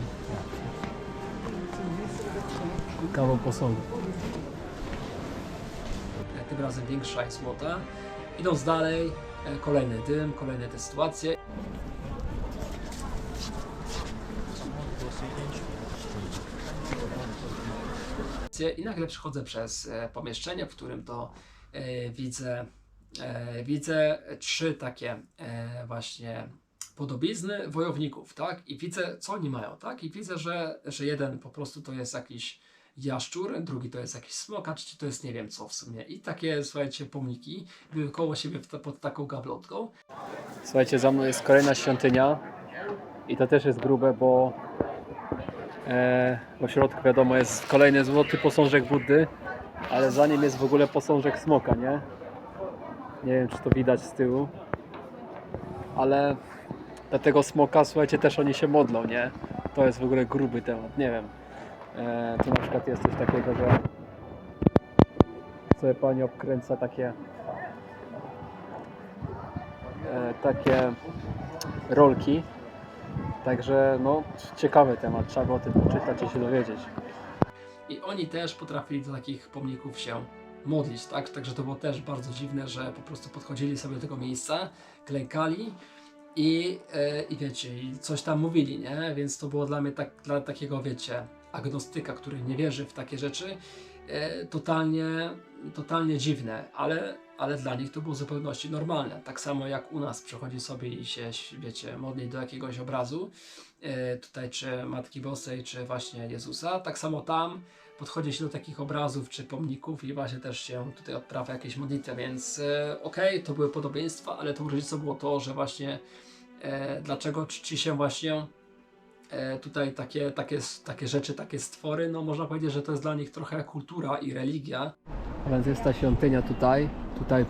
Kawał posągu. Tym razem większa jest złota. Idąc dalej, kolejny dym, kolejne te sytuacje. I nagle przechodzę przez pomieszczenie, w którym to widzę trzy takie właśnie podobizny wojowników, tak? I widzę, co oni mają, tak? I widzę, że jeden po prostu to jest jakiś jaszczur, drugi to jest jakiś smok, a trzeci to jest nie wiem co w sumie. I takie, słuchajcie, pomniki były koło siebie pod taką gablotką. Słuchajcie, za mną jest kolejna świątynia i to też jest grube, bo w środku wiadomo jest kolejny złoty posążek Buddy, ale za nim jest w ogóle posążek smoka, nie? Nie wiem czy to widać z tyłu, ale do tego smoka, słuchajcie, też oni się modlą, nie? To jest w ogóle gruby temat, nie wiem. Tu na przykład jest coś takiego, że sobie pani obkręca takie takie rolki. Także no, ciekawy temat, trzeba by o tym poczytać i się dowiedzieć. I oni też potrafili do takich pomników się modlić, tak? Także to było też bardzo dziwne, że po prostu podchodzili sobie do tego miejsca, klękali i wiecie, i coś tam mówili, nie? Więc to było dla mnie dla takiego, wiecie, agnostyka, który nie wierzy w takie rzeczy, totalnie dziwne, ale dla nich to było w zupełności normalne. Tak samo jak u nas przychodzi sobie i się, wiecie, modli do jakiegoś obrazu, tutaj czy Matki Boskiej, czy właśnie Jezusa, tak samo tam podchodzi się do takich obrazów czy pomników i właśnie też się tutaj odprawia jakieś modlitwy, więc okej, to były podobieństwa, ale tą różnicą było to, że właśnie dlaczego czci się właśnie tutaj takie rzeczy, takie stwory, no można powiedzieć, że to jest dla nich trochę kultura i religia. A więc jest ta świątynia tutaj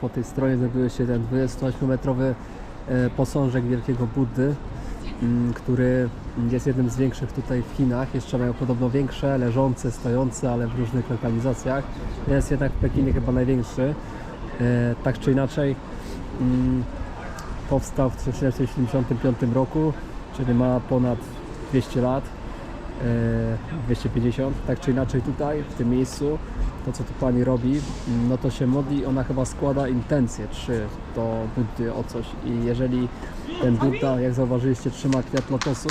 po tej stronie znajduje się ten 28-metrowy posążek wielkiego Buddy, który jest jednym z większych tutaj w Chinach. Jeszcze mają podobno większe, leżące, stojące, ale w różnych lokalizacjach. Jest jednak w Pekinie chyba największy. Tak czy inaczej powstał w 1975 roku, czyli ma ponad 200 lat, 250. Tak czy inaczej tutaj, w tym miejscu, to co tu pani robi, no to się modli, ona chyba składa intencje 3 do Buddy o coś i jeżeli ten Budda, jak zauważyliście, trzyma kwiat lotosu,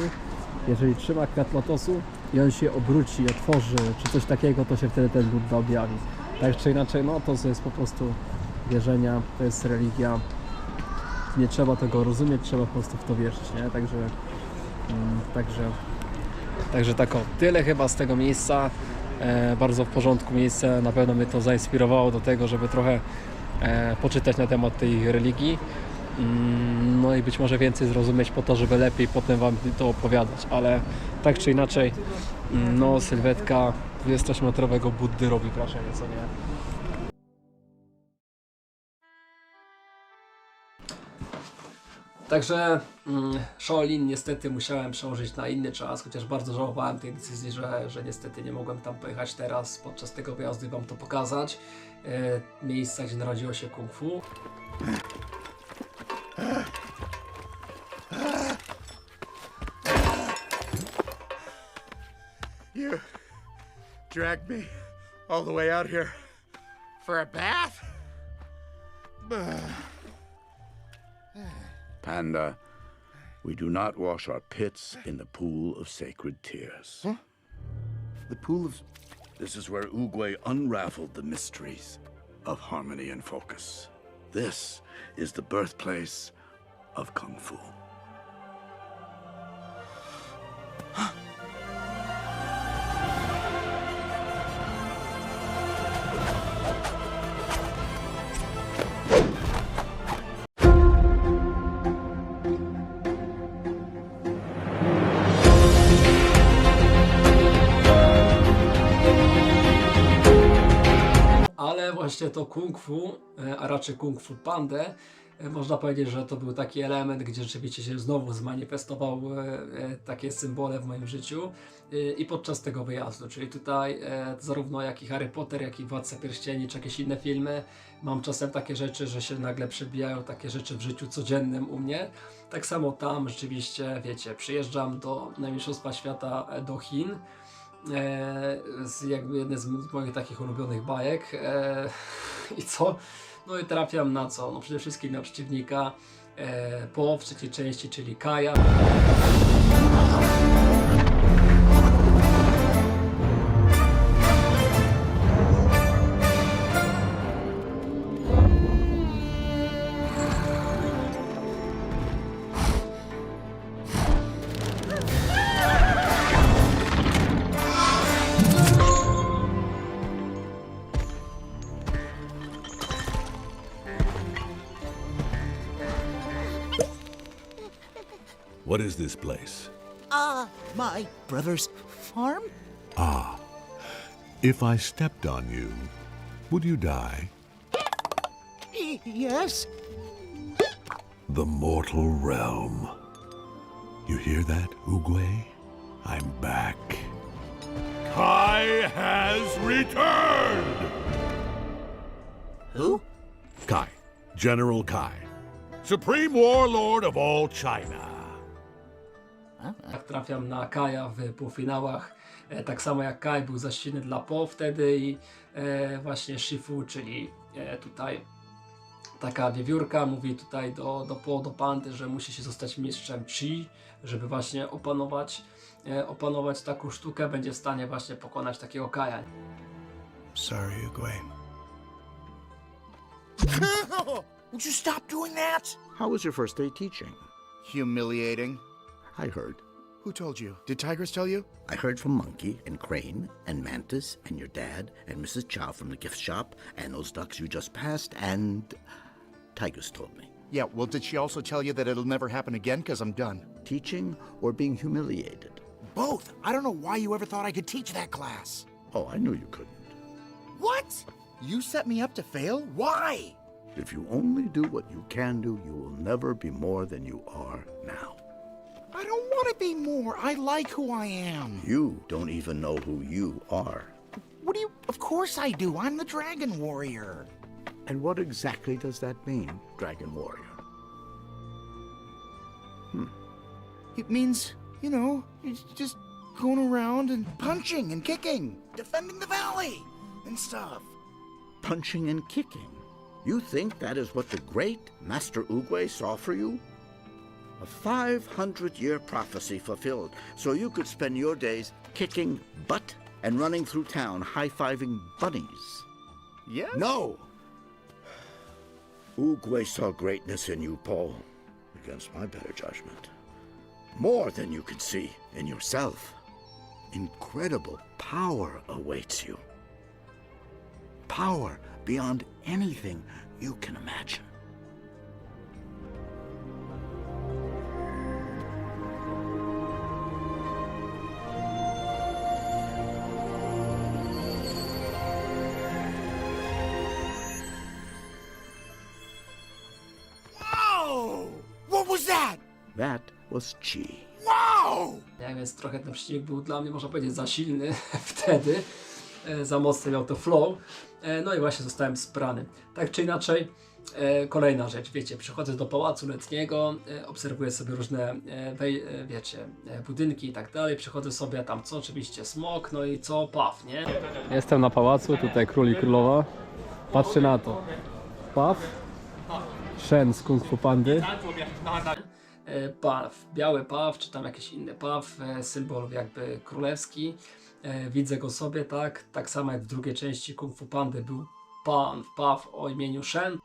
jeżeli trzyma kwiat lotosu i on się obróci, otworzy, czy coś takiego, to się wtedy ten Budda objawi. Tak czy inaczej, no to jest po prostu wierzenia, to jest religia, nie trzeba tego rozumieć, trzeba po prostu w to wierzyć, nie? Także tak o, tyle chyba z tego miejsca. Bardzo w porządku miejsce, na pewno mnie to zainspirowało do tego, żeby trochę poczytać na temat tej religii, no i być może więcej zrozumieć po to, żeby lepiej potem wam to opowiadać, ale tak czy inaczej, no sylwetka 28-metrowego Buddy robi wrażenie, co nie? Także Shaolin niestety musiałem przełożyć na inny czas, chociaż bardzo żałowałem tej decyzji, że niestety nie mogłem tam pojechać teraz podczas tego wyjazdu i wam to pokazać. Miejsca, gdzie narodziło się Kung Fu. You dragged me all the way out here for a bath? Panda, we do not wash our pits in the pool of sacred tears. Huh? The pool of... This is where Oogway unraveled the mysteries of harmony and focus. This is the birthplace of Kung Fu. Właśnie to Kung Fu, a raczej Kung Fu Pandę, można powiedzieć, że to był taki element, gdzie rzeczywiście się znowu zmanifestował takie symbole w moim życiu i podczas tego wyjazdu, czyli tutaj zarówno jak i Harry Potter, jak i Władca Pierścieni, czy jakieś inne filmy, mam czasem takie rzeczy, że się nagle przebijają takie rzeczy w życiu codziennym u mnie. Tak samo tam rzeczywiście, wiecie, przyjeżdżam na Mistrzostwa Świata do Chin, jakby jeden z moich takich ulubionych bajek i co? No i trafiam na co? No przede wszystkim na przeciwnika w trzeciej części, czyli Kaja. What is this place? My brother's farm? Ah. If I stepped on you, would you die? Yes. The mortal realm. You hear that, Oogway? I'm back. Kai has returned! Who? Kai. General Kai. Supreme Warlord of all China. Jak trafiam na Kaja w półfinałach, tak samo jak Kaj był za silny dla Po wtedy i właśnie Shifu, czyli tutaj taka wiewiórka mówi tutaj do Po, do Pandy, że musi się zostać mistrzem Chi, żeby właśnie opanować taką sztukę, będzie w stanie właśnie pokonać takiego Kaja. Sorry, Uguay. Would you stop doing that? How was your first day teaching? Humiliating. I heard. Who told you? Did Tigers tell you? I heard from Monkey and Crane and Mantis and your dad and Mrs. Chow from the gift shop and those ducks you just passed and Tigers told me. Yeah, well, did she also tell you that it'll never happen again? Because I'm done. Teaching or being humiliated? Both. I don't know why you ever thought I could teach that class. Oh, I knew you couldn't. What? You set me up to fail? Why? If you only do what you can do, you will never be more than you are now. I don't want to be more. I like who I am. You don't even know who you are. What do you... Of course I do. I'm the Dragon Warrior. And what exactly does that mean, Dragon Warrior? It means, you know, it's just going around and punching and kicking, defending the valley and stuff. Punching and kicking? You think that is what the great Master Oogway saw for you? A 500-year prophecy fulfilled, so you could spend your days kicking butt and running through town high-fiving bunnies. Yes? No! Oogway saw greatness in you, Paul, against my better judgment. More than you can see in yourself. Incredible power awaits you. Power beyond anything you can imagine. Whoa! What was that? That was Chi. Wow! Nie, więc trochę ten przeciwnik był dla mnie, można powiedzieć, za silny wtedy. Za mocno miał to flow. No i właśnie zostałem sprany. Tak czy inaczej, kolejna rzecz, wiecie, przychodzę do Pałacu Letniego, obserwuję sobie różne, wiecie, budynki i tak dalej, przychodzę sobie, tam co, oczywiście smok, no i co, paw, nie? Jestem na pałacu, tutaj król i królowa. Patrzcie na to. Paw, Shen z Kung Fu Pandy. Paw, biały paw, czy tam jakiś inny paw, symbol jakby królewski. Widzę go sobie, tak samo jak w drugiej części Kung Fu Pandy był paw o imieniu Shen.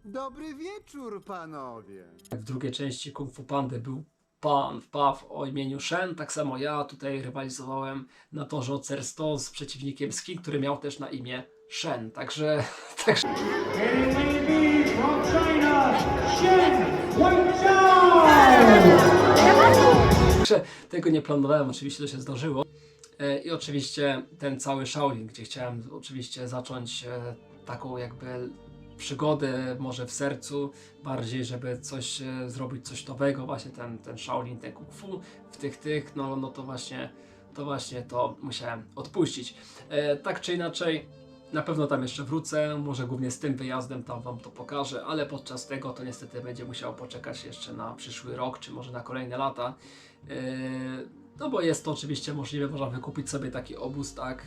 Dobry wieczór, panowie. W drugiej części Kung Fu Pandy był paw o imieniu Shen, tak samo ja tutaj rywalizowałem na torze Ocer 100 z przeciwnikiem z Chin, który miał też na imię Shen, także... Tego nie planowałem, oczywiście to się zdarzyło. I oczywiście ten cały Shaolin, gdzie chciałem oczywiście zacząć taką jakby przygodę może w sercu bardziej, żeby coś zrobić, coś nowego, właśnie ten Shaolin, ten Kung Fu w tych, no to właśnie to musiałem odpuścić. Tak czy inaczej, na pewno tam jeszcze wrócę, może głównie z tym wyjazdem tam wam to pokażę, ale podczas tego to niestety będzie musiało poczekać jeszcze na przyszły rok, czy może na kolejne lata. No bo jest to oczywiście możliwe, można wykupić sobie taki obóz, tak.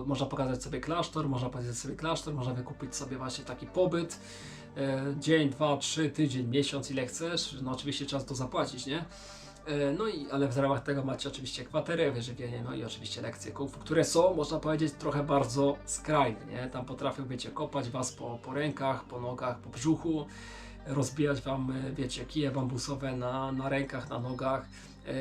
Można pokazać sobie klasztor, można wykupić sobie właśnie taki pobyt. Dzień, 2, 3, tydzień, miesiąc, ile chcesz. No oczywiście trzeba to zapłacić, nie? No i ale w ramach tego macie oczywiście kwaterę, wyżywienie, no i oczywiście lekcje kung fu, które są, można powiedzieć, trochę bardzo skrajne, nie? Tam potrafią, wiecie, kopać was po rękach, po nogach, po brzuchu, rozbijać wam, wiecie, kije bambusowe na rękach, na nogach,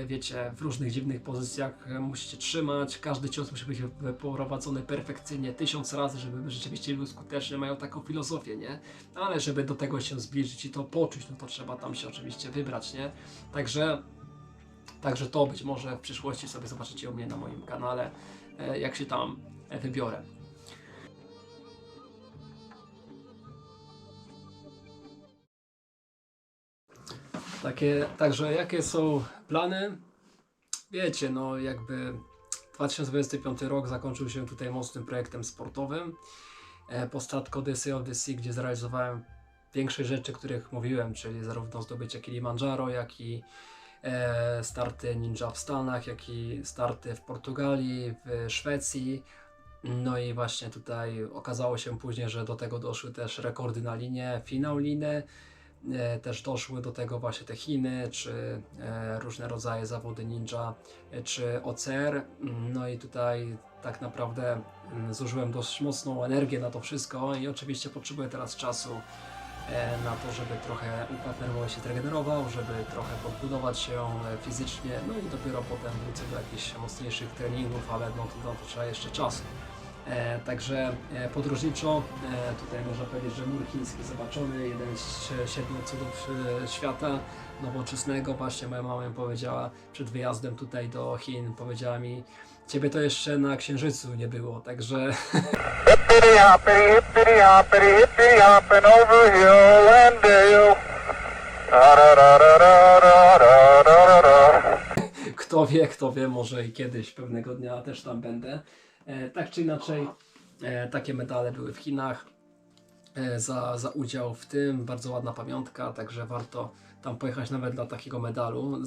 wiecie, w różnych dziwnych pozycjach musicie trzymać, każdy cios musi być wyprowadzony perfekcyjnie 1000 razy, żeby rzeczywiście był skuteczny, mają taką filozofię, nie? Ale żeby do tego się zbliżyć i to poczuć, no to trzeba tam się oczywiście wybrać, nie? Także to być może w przyszłości sobie zobaczycie u mnie na moim kanale, jak się tam wybiorę. Także jakie są plany? Wiecie, no jakby 2025 rok zakończył się tutaj mocnym projektem sportowym. Po statku Odyssey of the Sea, gdzie zrealizowałem większość rzeczy, których mówiłem, czyli zarówno zdobycie Kilimandżaro, jak i starty ninja w Stanach, jak i starty w Portugalii, w Szwecji. No i właśnie tutaj okazało się później, że do tego doszły też rekordy na linie, finał liny. Też doszły do tego właśnie te Chiny, czy różne rodzaje zawody ninja, czy OCR. No i tutaj tak naprawdę zużyłem dość mocną energię na to wszystko i oczywiście potrzebuję teraz czasu na to, żeby trochę układ nerwowy się zregenerował, żeby trochę podbudować się fizycznie, no i dopiero potem wrócę do jakichś mocniejszych treningów, ale no to trzeba jeszcze czasu. Także podróżniczo, tutaj można powiedzieć, że mur chiński zobaczony, jeden z 7 cudów świata nowoczesnego. Właśnie moja mama mi powiedziała przed wyjazdem tutaj do Chin, powiedziała mi, ciebie to jeszcze na Księżycu nie było, także... Kto wie, może i kiedyś, pewnego dnia też tam będę. Tak czy inaczej, takie medale były w Chinach za udział w tym, bardzo ładna pamiątka, także warto tam pojechać nawet dla takiego medalu.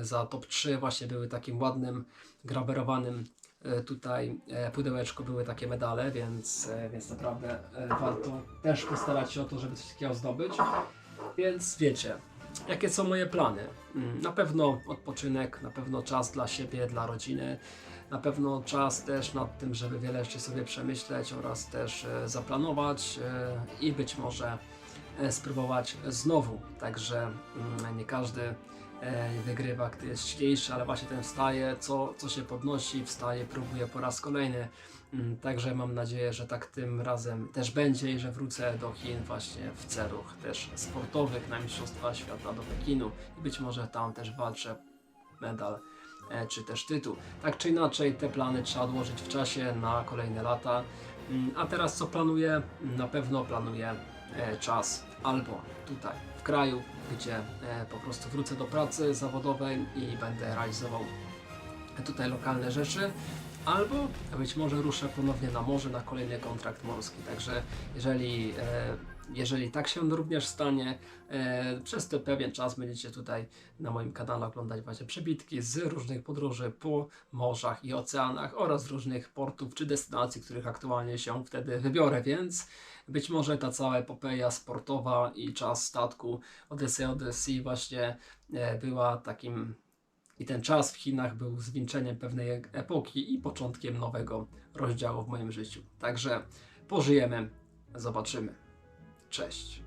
Za top 3 właśnie były takim ładnym, grawerowanym tutaj pudełeczku były takie medale, więc naprawdę warto też postarać się o to, żeby coś takiego zdobyć. Więc wiecie, jakie są moje plany? Na pewno odpoczynek, na pewno czas dla siebie, dla rodziny. Na pewno czas też nad tym, żeby wiele rzeczy sobie przemyśleć oraz też zaplanować i być może spróbować znowu. Także nie każdy wygrywa, gdy jest silniejszy, ale właśnie ten wstaje, co się podnosi, wstaje, próbuje po raz kolejny. Także mam nadzieję, że tak tym razem też będzie i że wrócę do Chin właśnie w celach też sportowych na Mistrzostwa Świata do Pekinu i być może tam też walczę medal czy też tytuł. Tak czy inaczej te plany trzeba odłożyć w czasie na kolejne lata. A teraz co planuję? Na pewno planuję czas albo tutaj w kraju, gdzie po prostu wrócę do pracy zawodowej i będę realizował tutaj lokalne rzeczy, albo być może ruszę ponownie na morze na kolejny kontrakt morski. Także jeżeli tak się również stanie, przez ten pewien czas będziecie tutaj na moim kanale oglądać właśnie przebitki z różnych podróży po morzach i oceanach oraz różnych portów czy destynacji, których aktualnie się wtedy wybiorę, więc być może ta cała epopeja sportowa i czas statku Odyssey of the Sea właśnie była takim i ten czas w Chinach był zwieńczeniem pewnej epoki i początkiem nowego rozdziału w moim życiu. Także pożyjemy, zobaczymy. Cześć.